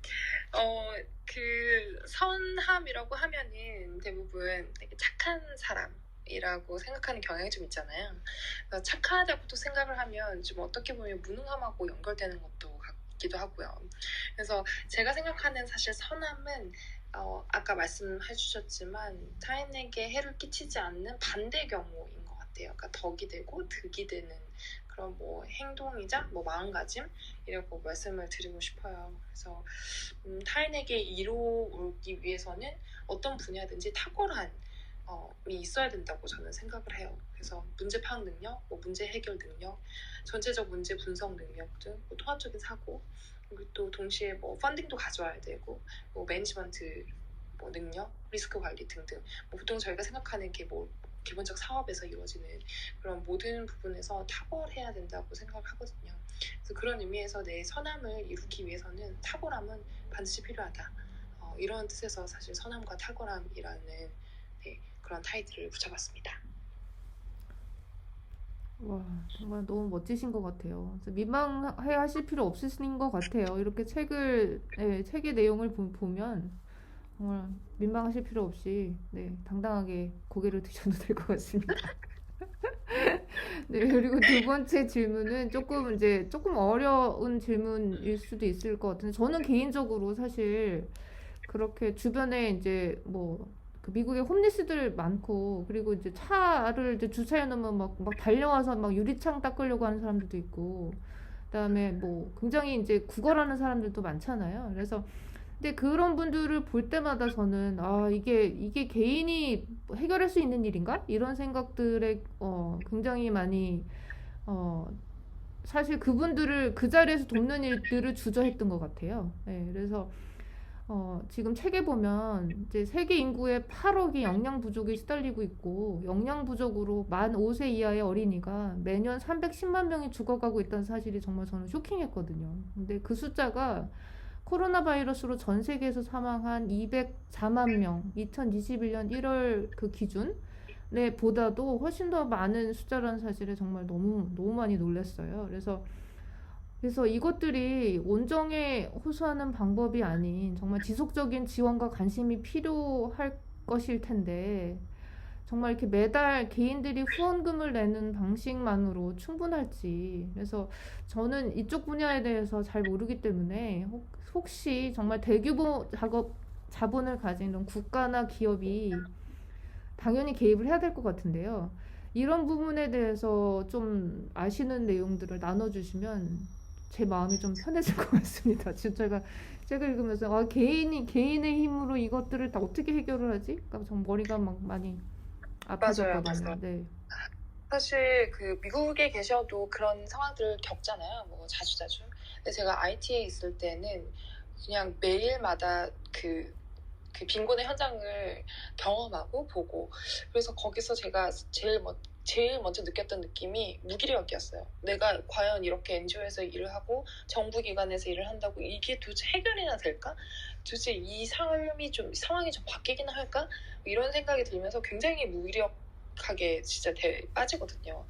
그 선함이라고 하면은 대부분 되게 착한 사람이라고 생각하는 경향이 좀 있잖아요. 착하다고 또 생각을 하면 좀 어떻게 보면 무능함하고 연결되는 것도 같기도 하고요. 그래서 제가 생각하는 사실 선함은 아까 말씀해 주셨지만 타인에게 해를 끼치지 않는 반대 경우인 것 같아요. 그러니까 덕이 되고 득이 되는 그런 뭐 행동이자 뭐 마음가짐이라고 말씀을 드리고 싶어요. 그래서 타인에게 이로우기 위해서는 어떤 분야든지 탁월함이 있어야 된다고 저는 생각을 해요. 그래서 문제 파악 능력, 뭐 문제 해결 능력, 전체적 문제 분석 능력 등 뭐 통합적인 사고, 그리고 또 동시에 뭐 펀딩도 가져와야 되고, 뭐 매니지먼트 뭐 능력, 리스크 관리 등등. 뭐 보통 저희가 생각하는 게 뭐 기본적 사업에서 이루어지는 그런 모든 부분에서 탁월해야 된다고 생각을 하거든요. 그래서 그런 의미에서 내 선함을 이루기 위해서는 탁월함은 반드시 필요하다. 이런 뜻에서 사실 선함과 탁월함이라는 그런 타이틀을 붙여봤습니다. 와, 정말 너무 멋지신 것 같아요. 그래서 민망해 하실 필요 없으신 것 같아요. 이렇게 책의 내용을 보면 정말 민망하실 필요 없이 당당하게 고개를 드셔도 될 것 같습니다. 네, 그리고 두 번째 질문은 조금 어려운 질문일 수도 있을 것 같은데, 저는 개인적으로 사실 그렇게 주변에 이제 뭐 그 미국에 홈리스들 많고, 그리고 이제 차를 이제 주차해 놓으면 막 달려와서 막 유리창 닦으려고 하는 사람들도 있고, 그다음에 뭐 굉장히 이제 구걸하는 사람들도 많잖아요. 그래서 근데 그런 분들을 볼 때마다 저는 이게 개인이 해결할 수 있는 일인가? 이런 생각들에 굉장히 많이 사실 그분들을 그 자리에서 돕는 일들을 주저했던 것 같아요. 네, 그래서 지금 책에 보면 이제 세계 인구의 8억이 영양 부족에 시달리고 있고, 영양 부족으로 만 5세 이하의 어린이가 매년 310만 명이 죽어가고 있다는 사실이 정말 저는 쇼킹했거든요. 근데 그 숫자가 코로나 바이러스로 전 세계에서 사망한 204만 명, 2021년 1월 그 기준에 보다도 훨씬 더 많은 숫자라는 사실에 정말 너무 많이 놀랐어요. 그래서 이것들이 온정에 호소하는 방법이 아닌 정말 지속적인 지원과 관심이 필요할 것일 텐데, 정말 이렇게 매달 개인들이 후원금을 내는 방식만으로 충분할지. 그래서 저는 이쪽 분야에 대해서 잘 모르기 때문에 혹시 정말 대규모 자본을 가진 이런 국가나 기업이 당연히 개입을 해야 될 것 같은데요. 이런 부분에 대해서 좀 아시는 내용들을 나눠주시면 제 마음이 좀 편해질 것 같습니다. 지금 제가 책을 읽으면서 개인의 힘으로 이것들을 다 어떻게 해결을 하지? 그러니까 좀 머리가 막 많이 아파졌거든요. 맞아요. 네. 사실 그 미국에 계셔도 그런 상황들을 겪잖아요. 뭐 자주. 근데 제가 IT에 있을 때는 그냥 매일마다 그 빈곤의 현장을 경험하고 보고, 그래서 거기서 제가 제일 먼저 느꼈던 느낌이 무기력이었어요. 내가 과연 이렇게 NGO에서 일을 하고 정부 기관에서 일을 한다고 이게 도대체 해결이나 될까? 도대체 이 상황이 좀 바뀌기나 할까? 이런 생각이 들면서 굉장히 무기력하게 진짜 빠지거든요.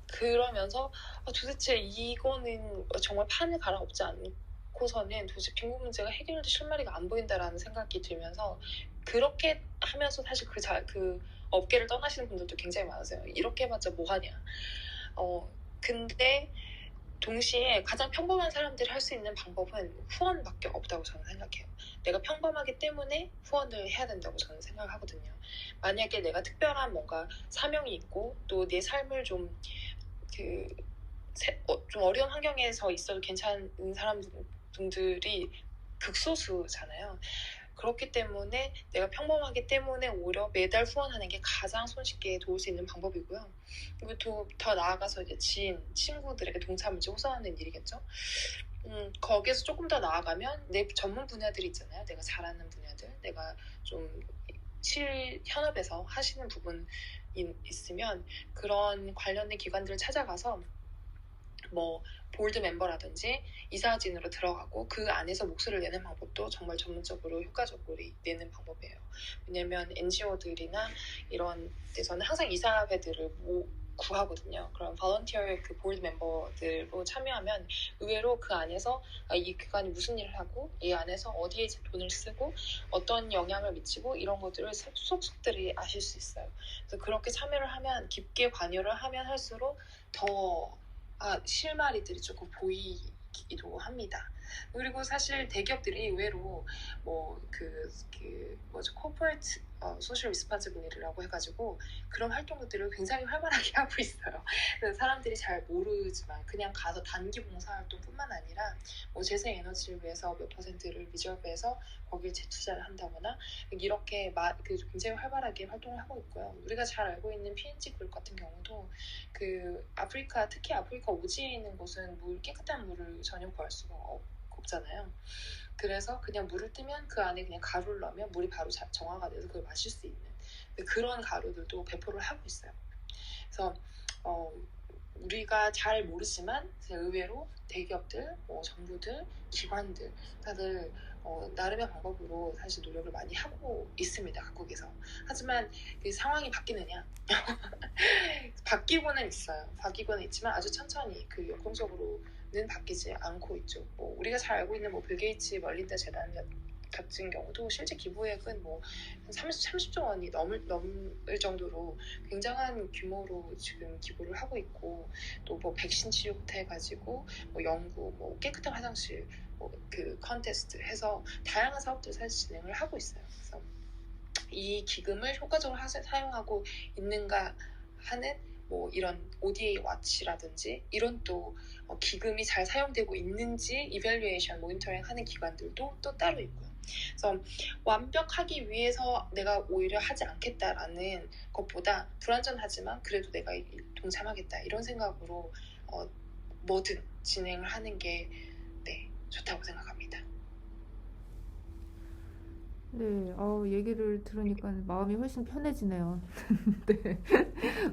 그러면서 도대체 이거는 정말 판을 갈아엎지 않고서는 도대체 빈곤 문제가 해결될 실마리가 안 보인다라는 생각이 들면서, 그렇게 하면서 사실 그 업계를 떠나시는 분들도 굉장히 많으세요. 이렇게 해봤자 뭐하냐. 근데 동시에 가장 평범한 사람들이 할 수 있는 방법은 후원밖에 없다고 저는 생각해요. 내가 평범하기 때문에 후원을 해야 된다고 저는 생각을 하거든요. 만약에 내가 특별한 뭔가 사명이 있고 또 내 삶을 좀 어려운 환경에서 있어도 괜찮은 사람분들이 극소수잖아요. 그렇기 때문에 내가 평범하기 때문에 오히려 매달 후원하는 게 가장 손쉽게 도울 수 있는 방법이고요. 그리고 더 나아가서 이제 지인, 친구들에게 동참을 호소하는 일이겠죠. 거기에서 조금 더 나아가면 내 전문 분야들이 있잖아요. 내가 잘하는 분야들, 내가 좀 현업에서 하시는 부분 있으면 그런 관련된 기관들을 찾아가서 뭐 보드 멤버라든지 이사진으로 들어가고 그 안에서 목소리를 내는 방법도 정말 전문적으로 효과적으로 내는 방법이에요. 왜냐면 NGO들이나 이런 데서는 항상 이사회들을 구하거든요. 그럼 volunteer 그 보드 멤버들로 참여하면 의외로 그 안에서 이 기관이 무슨 일을 하고 이 안에서 어디에 돈을 쓰고 어떤 영향을 미치고 이런 것들을 속속들이 아실 수 있어요. 그래서 그렇게 참여를 하면 깊게 관여를 하면 할수록 더 실마리들이 조금 보이기도 합니다. 그리고 사실 대기업들이 의외로 코퍼레이트 소셜 리스폰시빌리티라고 해가지고 그런 활동들을 굉장히 활발하게 하고 있어요. 그래서 사람들이 잘 모르지만 그냥 가서 단기 봉사활동뿐만 아니라 재생에너지를 위해서 몇 %를 리저브해서 거기에 재투자를 한다거나 이렇게 굉장히 활발하게 활동을 하고 있고요. 우리가 잘 알고 있는 PNG 그룹 같은 경우도 특히 아프리카 오지에 있는 곳은 깨끗한 물을 전혀 구할 수가 없잖아요. 그래서 그냥 물을 뜨면 그 안에 그냥 가루를 넣으면 물이 바로 정화가 돼서 그걸 마실 수 있는 그런 가루들도 배포를 하고 있어요. 그래서 우리가 잘 모르지만 의외로 대기업들, 정부들, 기관들 다들 나름의 방법으로 사실 노력을 많이 하고 있습니다. 각국에서. 하지만 그 상황이 바뀌느냐? 바뀌고는 있지만 아주 천천히 역동적으로는 바뀌지 않고 있죠. 우리가 잘 알고 있는 빌 게이츠 멀린다 재단 같은 경우도 실제 기부액은 30조 원이 넘을 정도로 굉장한 규모로 지금 기부를 하고 있고 또 백신 치료부터 해가지고 연구, 깨끗한 화장실, 컨테스트 해서 다양한 사업들을 사실 진행을 하고 있어요. 그래서 이 기금을 효과적으로 사용하고 있는가 하는 이런 ODA 와치라든지 이런 또 기금이 잘 사용되고 있는지 이밸류에이션 모니터링 하는 기관들도 또 따로 있고요. 그래서 완벽하기 위해서 내가 오히려 하지 않겠다라는 것보다 불완전하지만 그래도 내가 동참하겠다 이런 생각으로 뭐든 진행을 하는 게 좋다고 생각합니다. 네, 얘기를 들으니까 마음이 훨씬 편해지네요. 네.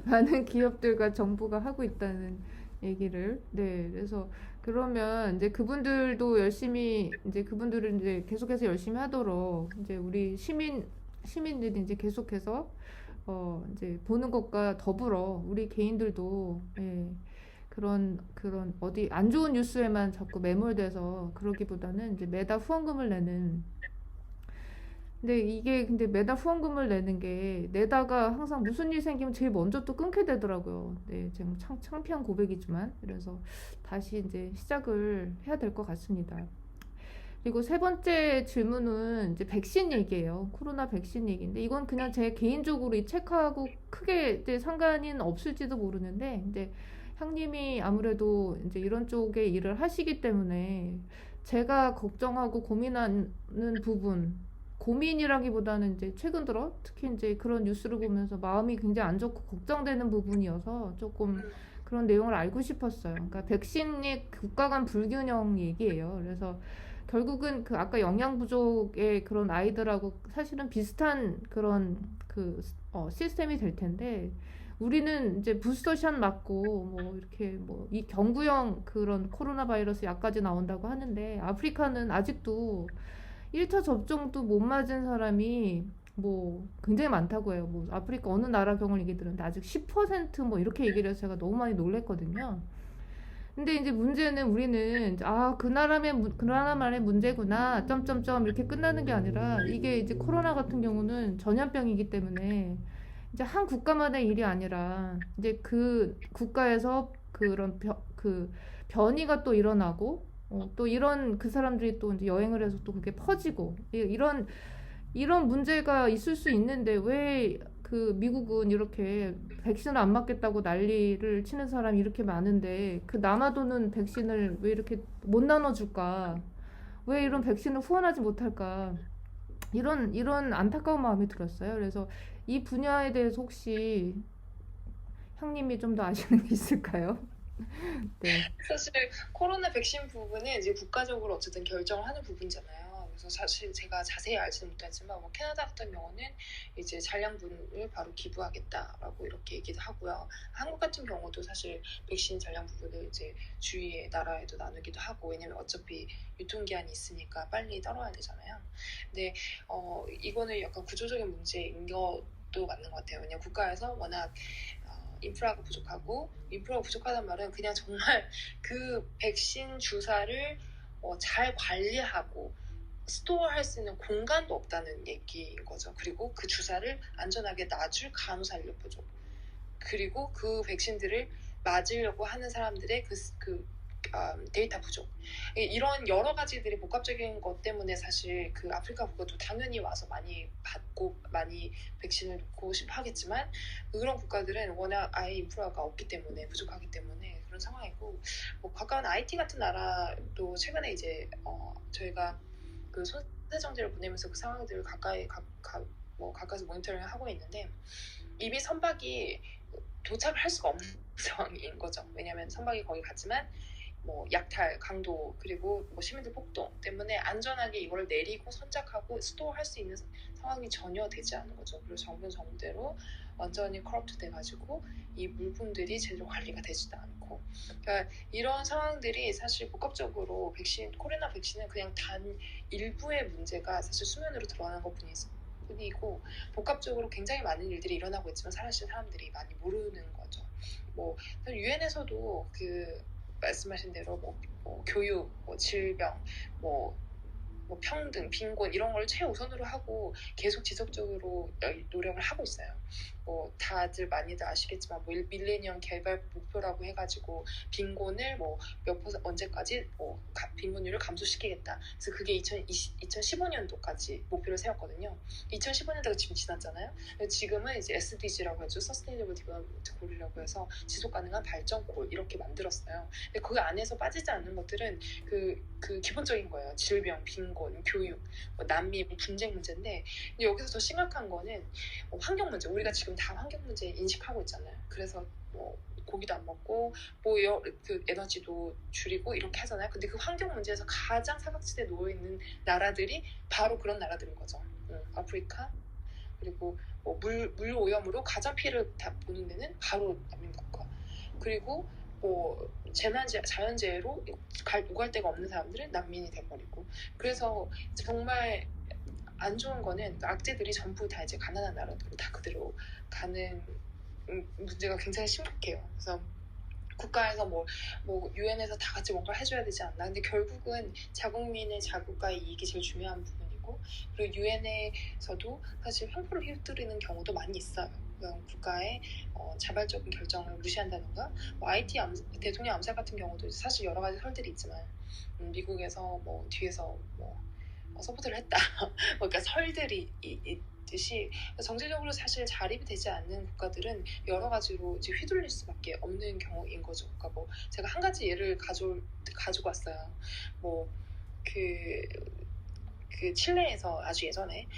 많은 기업들과 정부가 하고 있다는 얘기를. 네, 그래서 그러면 이제 그분들도 열심히, 이제 그분들은 이제 계속해서 열심히 하도록, 이제 우리 시민들이 이제 계속해서, 이제 보는 것과 더불어 우리 개인들도, 예, 그런 어디 안 좋은 뉴스에만 자꾸 매몰돼서 그러기보다는 이제 매달 후원금을 내는 근데 매달 후원금을 내는 게 내다가 항상 무슨 일 생기면 제일 먼저 또 끊게 되더라고요. 네, 지금 창피한 고백이지만 그래서 다시 이제 시작을 해야 될 것 같습니다. 그리고 세 번째 질문은 이제 백신 얘기예요. 코로나 백신 얘기인데 이건 그냥 제 개인적으로 이 책하고 크게 이제 상관이 없을지도 모르는데 이제 형님이 아무래도 이제 이런 쪽에 일을 하시기 때문에 제가 걱정하고 고민하는 부분 고민이라기보다는 이제 최근 들어 특히 이제 그런 뉴스를 보면서 마음이 굉장히 안 좋고 걱정되는 부분이어서 조금 그런 내용을 알고 싶었어요. 그러니까 백신의 국가 간 불균형 얘기예요. 그래서 결국은 아까 영양 부족의 그런 아이들하고 사실은 비슷한 그런 시스템이 될 텐데 우리는 이제 부스터샷 맞고 이렇게 이 경구형 그런 코로나 바이러스 약까지 나온다고 하는데 아프리카는 아직도 1차 접종도 못 맞은 사람이 굉장히 많다고 해요. 아프리카 어느 나라 경우를 얘기 들었는데 아직 10% 이렇게 얘기를 해서 제가 너무 많이 놀랬거든요. 근데 이제 문제는 우리는 그 나라만의 문제구나 점점점 이렇게 끝나는 게 아니라 이게 이제 코로나 같은 경우는 전염병이기 때문에 이제 한 국가만의 일이 아니라 이제 그 국가에서 그런 변이가 또 일어나고 또 이런 그 사람들이 또 이제 여행을 해서 또 그게 퍼지고 이런 문제가 있을 수 있는데 왜 미국은 이렇게 백신을 안 맞겠다고 난리를 치는 사람이 이렇게 많은데 남아도는 백신을 왜 이렇게 못 나눠줄까? 왜 이런 백신을 후원하지 못할까? 이런 안타까운 마음이 들었어요. 그래서 이 분야에 대해서 혹시 형님이 좀 더 아시는 게 있을까요? 네. 사실 코로나 백신 부분은 이제 국가적으로 어쨌든 결정을 하는 부분이잖아요. 그래서 사실 제가 자세히 알지는 못하지만 뭐 캐나다 같은 경우는 이제 잔량분을 바로 기부하겠다라고 이렇게 얘기도 하고요. 한국 같은 경우도 사실 백신 잔량 부분을 이제 주위의 나라에도 나누기도 하고, 왜냐면 어차피 유통기한이 있으니까 빨리 떨어야 되잖아요. 근데 이거는 약간 구조적인 문제인 것도 맞는 것 같아요. 왜냐면 국가에서 워낙 인프라가 부족하고, 인프라가 부족하단 말은 그냥 정말 그 백신 주사를 잘 관리하고 스토어할 수 있는 공간도 없다는 얘기인 거죠. 그리고 그 주사를 안전하게 놔줄 간호사 인력 부족, 그리고 그 백신들을 맞으려고 하는 사람들의 데이터 부족, 이런 여러 가지들이 복합적인 것 때문에 사실 그 아프리카 국가도 당연히 와서 많이 받고 많이 백신을 놓고 싶어 하겠지만, 그런 국가들은 워낙 아예 인프라가 없기 때문에, 부족하기 때문에 그런 상황이고, 뭐 가까운 IT 같은 나라도 최근에 이제 저희가 그 손세정제를 보내면서 그 상황들을 가까이서 모니터링을 하고 있는데, 이미 선박이 도착을 할 수가 없는 상황인 거죠. 왜냐하면 선박이 거기 갔지만 뭐 약탈, 강도, 그리고 뭐 시민들 폭동 때문에 안전하게 이걸 내리고 선착하고 스토어할 수 있는 상황이 전혀 되지 않은 거죠. 그리고 정부는 정부대로 완전히 커럽트 돼가지고 이 물품들이 제대로 관리가 되지도 않고, 그러니까 이런 상황들이 사실 복합적으로 코로나 백신은 그냥 단 일부의 문제가 사실 수면으로 드러나는 것뿐이고, 복합적으로 굉장히 많은 일들이 일어나고 있지만 사실 사람들이 많이 모르는 거죠. 뭐 유엔에서도 그 말씀하신 대로 뭐 교육, 뭐 질병, 뭐 평등, 빈곤 이런 걸 최우선으로 하고 계속 지속적으로 노력을 하고 있어요. 뭐 다들 많이들 아시겠지만 뭐 밀레니엄 개발 목표라고 해가지고 빈곤을 뭐 몇 퍼센트 언제까지 빈곤율을 감소시키겠다. 그래서 그게 2015년도까지 목표를 세웠거든요. 2015년도가 지금 지났잖아요. 지금은 이제 SDG라고 해서 Sustainable Development Goal이라고 해서 지속 가능한 발전 골 이렇게 만들었어요. 근데 그 안에서 빠지지 않는 것들은 그 기본적인 거예요. 질병, 빈곤, 교육, 난민, 분쟁 문제인데, 근데 여기서 더 심각한 거는 환경 문제. 우리가 지금 다 환경 문제 인식하고 있잖아요. 그래서 고기도 안 먹고 그 에너지도 줄이고 이렇게 하잖아요. 근데 그 환경 문제에서 가장 사각지대에 놓여 있는 나라들이 바로 그런 나라들인 거죠. 아프리카, 그리고 물 오염으로 가장 피해를 다 보는 데는 바로 난민 국가, 그리고 자연재해로 오갈 데가 없는 사람들은 난민이 돼버리고. 그래서 정말 안 좋은 거는 악재들이 전부 다 이제 가난한 나라들로 다 그대로 가는 문제가 굉장히 심각해요. 그래서 국가에서 유엔에서 다 같이 뭔가 해줘야 되지 않나. 근데 결국은 자국민의 자국가의 이익이 제일 중요한 부분이고, 그리고 유엔에서도 사실 횡포를 휘두르는 경우도 많이 있어요. 국가의 자발적인 결정을 무시한다든가, IT 대통령 암살 같은 경우도 사실 여러 가지 설들이 있지만 미국에서 뒤에서 서포트를 했다. 그러니까 설들이 있듯이 정치적으로 사실 자립이 되지 않는 국가들은 여러 가지로 이제 휘둘릴 수밖에 없는 경우인 거죠. 그러니까 제가 한 가지 예를 가지고 왔어요. 그 칠레에서 아주 예전에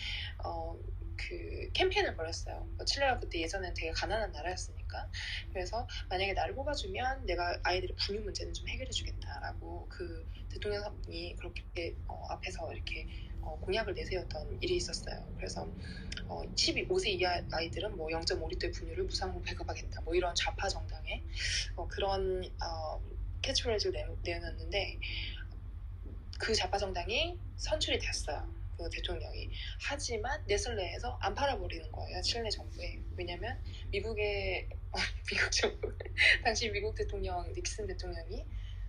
그 캠페인을 벌였어요. 칠레가 그때 예전엔 되게 가난한 나라였으니까. 그래서 만약에 나를 뽑아주면 내가 아이들의 분유 문제는 좀 해결해주겠다라고 그 대통령이 그렇게 앞에서 이렇게 공약을 내세웠던 일이 있었어요. 그래서 15세 이하 아이들은 0.5리터의 분유를 무상으로 배급하겠다. 이런 좌파 정당의 그런 캐치프레이즈를 내놨는데, 그 좌파 정당이 선출이 됐어요. 그 대통령이. 하지만 네슬레에서 안 팔아버리는 거예요. 칠레 정부에. 왜냐면 미국 정부, 당시 미국 대통령 닉슨 대통령이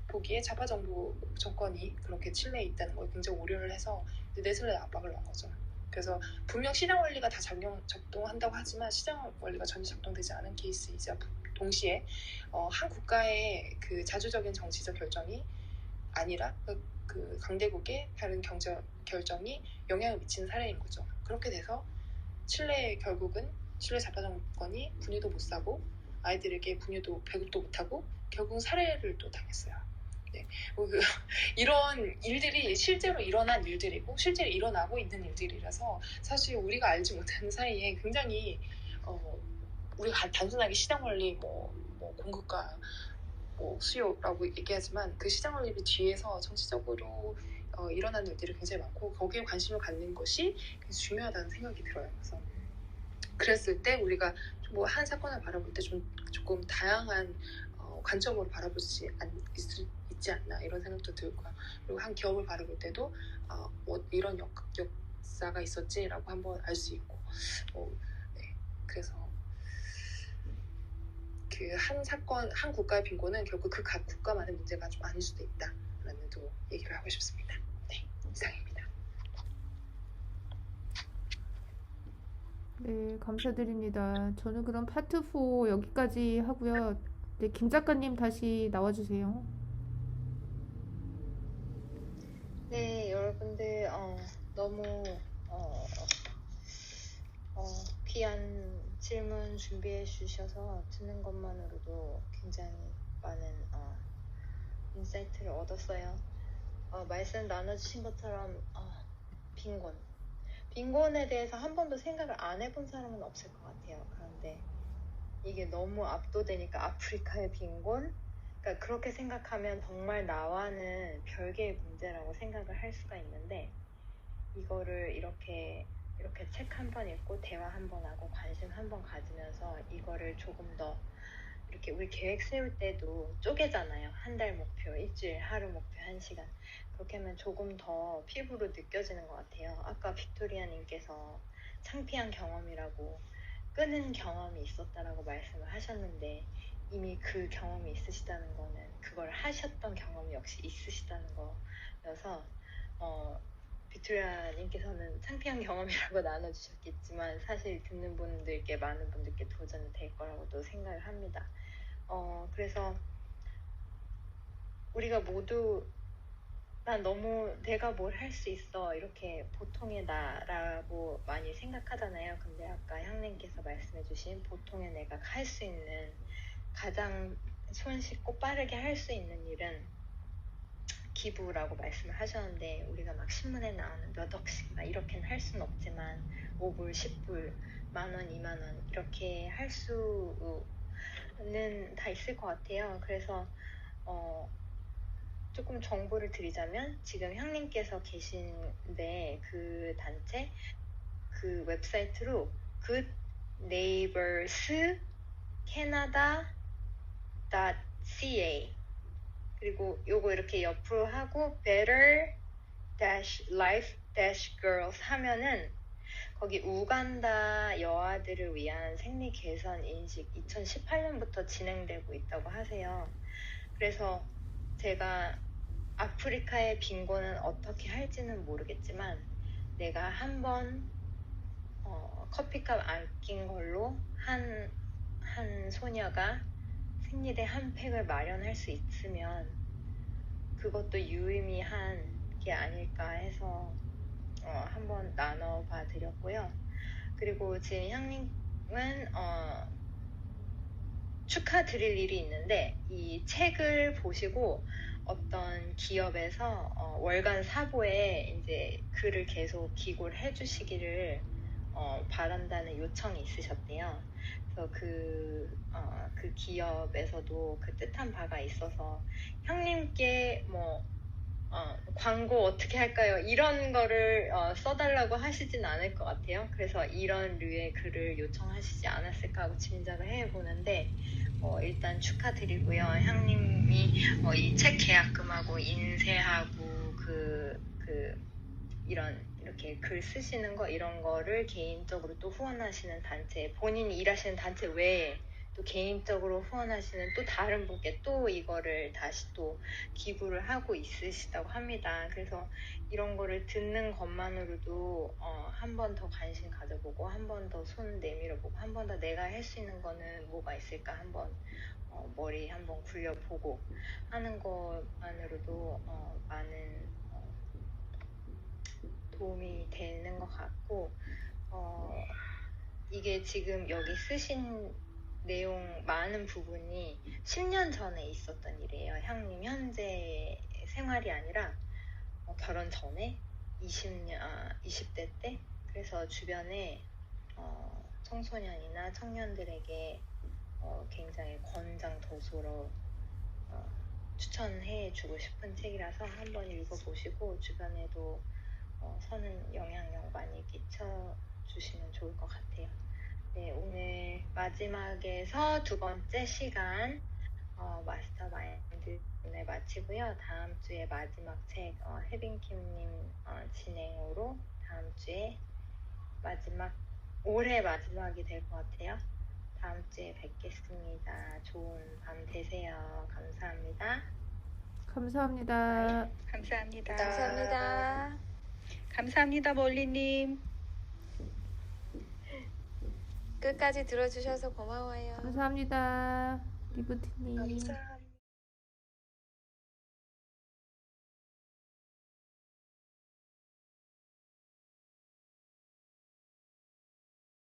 보기에 좌파 정부 정권이 그렇게 칠레에 있다는 걸 굉장히 우려를 해서 네슬레에 압박을 넣은 거죠. 그래서 분명 시장 원리가 다 작동한다고 하지만 시장 원리가 전혀 작동되지 않은 케이스이자 동시에 한 국가의 그 자주적인 정치적 결정이 아니라 그 강대국의 다른 경제 결정이 영향을 미치는 사례인 거죠. 그렇게 돼서 결국은 칠레 좌파 정권이 분유도 못 사고 아이들에게 분유도 배급도 못하고 결국은 살해를 또 당했어요. 네. 이런 일들이 실제로 일어난 일들이고 실제로 일어나고 있는 일들이라서 사실 우리가 알지 못하는 사이에 굉장히 우리가 단순하게 시장 원리 뭐 공급과 뭐 수요라고 얘기하지만 그 시장 원리 뒤에서 정치적으로 일어나는 일들이 굉장히 많고 거기에 관심을 갖는 것이 굉장히 중요하다는 생각이 들어요. 그래서 그랬을 때 우리가 뭐 한 사건을 바라볼 때 조금 다양한 관점으로 바라볼 수 있지 않나 이런 생각도 들고요. 그리고 한 기업을 바라볼 때도 뭐 이런 역사가 있었지라고 한번 알 수 있고 네. 그래서 그 한 사건, 한 국가의 빈곤은 결국 그 각 국가만의 문제가 좀 아닐 수도 있다라는 또 얘기를 하고 싶습니다. 네, 이상입니다. 네, 감사드립니다. 저는 그럼 파트 4 여기까지 하고요. 네, 김 작가님 다시 나와주세요. 네, 여러분들 너무 귀한 질문 준비해 주셔서 듣는 것만으로도 굉장히 많은 인사이트를 얻었어요. 말씀 나눠주신 것처럼 빈곤에 대해서 한 번도 생각을 안 해본 사람은 없을 것 같아요. 그런데 이게 너무 압도되니까 아프리카의 빈곤? 그러니까 그렇게 생각하면 정말 나와는 별개의 문제라고 생각을 할 수가 있는데 이거를 이렇게 책 한 번 읽고 대화 한 번 하고 관심 한 번 가지면서 이거를 조금 더 이렇게 우리 계획 세울 때도 쪼개잖아요. 한 달 목표, 일주일, 하루 목표, 1시간. 그렇게 하면 조금 더 피부로 느껴지는 것 같아요. 아까 빅토리아님께서 창피한 경험이라고 끄는 경험이 있었다라고 말씀을 하셨는데 이미 그 경험이 있으시다는 거는 그걸 하셨던 경험이 역시 있으시다는 거여서 빅토리아님께서는 창피한 경험이라고 나눠주셨겠지만 사실 듣는 분들께 많은 분들께 도전이 될 거라고도 생각을 합니다. 그래서 우리가 모두 난 너무 내가 뭘 할 수 있어 이렇게 보통의 나라고 많이 생각하잖아요. 근데 아까 형님께서 말씀해주신 보통의 내가 할 수 있는 가장 손쉽고 빠르게 할 수 있는 일은 기부라고 말씀을 하셨는데 우리가 막 신문에 나오는 몇 억씩 막 이렇게는 할 수는 없지만 5불, 10불, 만원, 2만원 이렇게 할 수는 다 있을 것 같아요. 그래서 조금 정보를 드리자면 지금 형님께서 계신데 그 단체 그 웹사이트로 Good Neighbors Canada.ca 그리고 요거 이렇게 옆으로 하고 Better-Life-Girls 하면은 거기 우간다 여아들을 위한 생리 개선 인식 2018년부터 진행되고 있다고 하세요. 그래서 제가 아프리카의 빈곤은 어떻게 할지는 모르겠지만 내가 한번 커피값 안 낀 걸로 한 소녀가 생리대 한 팩을 마련할 수 있으면 그것도 유의미한 게 아닐까 해서 한번 나눠봐 드렸고요. 그리고 지금 형님은 축하드릴 일이 있는데 이 책을 보시고 어떤 기업에서 월간 사보에 이제 글을 계속 기고를 해주시기를 바란다는 요청이 있으셨대요. 그래서 그 기업에서도 그 뜻한 바가 있어서 형님께 뭐 광고 어떻게 할까요? 이런 거를 써달라고 하시진 않을 것 같아요. 그래서 이런 류의 글을 요청하시지 않았을까 하고 짐작을 해보는데 일단 축하드리고요. 형님이 이 책 계약금하고 인쇄하고 이렇게 글 쓰시는 거 이런 거를 개인적으로 또 후원하시는 단체, 본인이 일하시는 단체 외에 또 개인적으로 후원하시는 또 다른 분께 또 이거를 다시 또 기부를 하고 있으시다고 합니다. 그래서 이런 거를 듣는 것만으로도 한 번 더 관심 가져보고 한 번 더 손 내밀어보고 한 번 더 내가 할 수 있는 거는 뭐가 있을까 한번 머리 한번 굴려보고 하는 것만으로도 많은 도움이 되는 것 같고 이게 지금 여기 쓰신 내용 많은 부분이 10년 전에 있었던 일이에요. 향님 현재 생활이 아니라 결혼 전에 20대 때. 그래서 주변에 청소년이나 청년들에게 굉장히 권장 도서로 추천해 주고 싶은 책이라서 한번 읽어보시고 주변에도 선한 영향력 많이 끼쳐주시면 좋을 것 같아요. 네, 오늘 마지막에서 두 번째 시간 마스터마인드 오늘 마치고요. 다음 주에 마지막 책 혜빈킴님 진행으로 다음 주에 올해 마지막이 될 것 같아요. 다음 주에 뵙겠습니다. 좋은 밤 되세요. 감사합니다. 감사합니다. 감사합니다. 감사합니다. 감사합니다, 몰리님. 끝까지 들어주셔서 고마워요. 감사합니다. 리부트님. 감사합니다.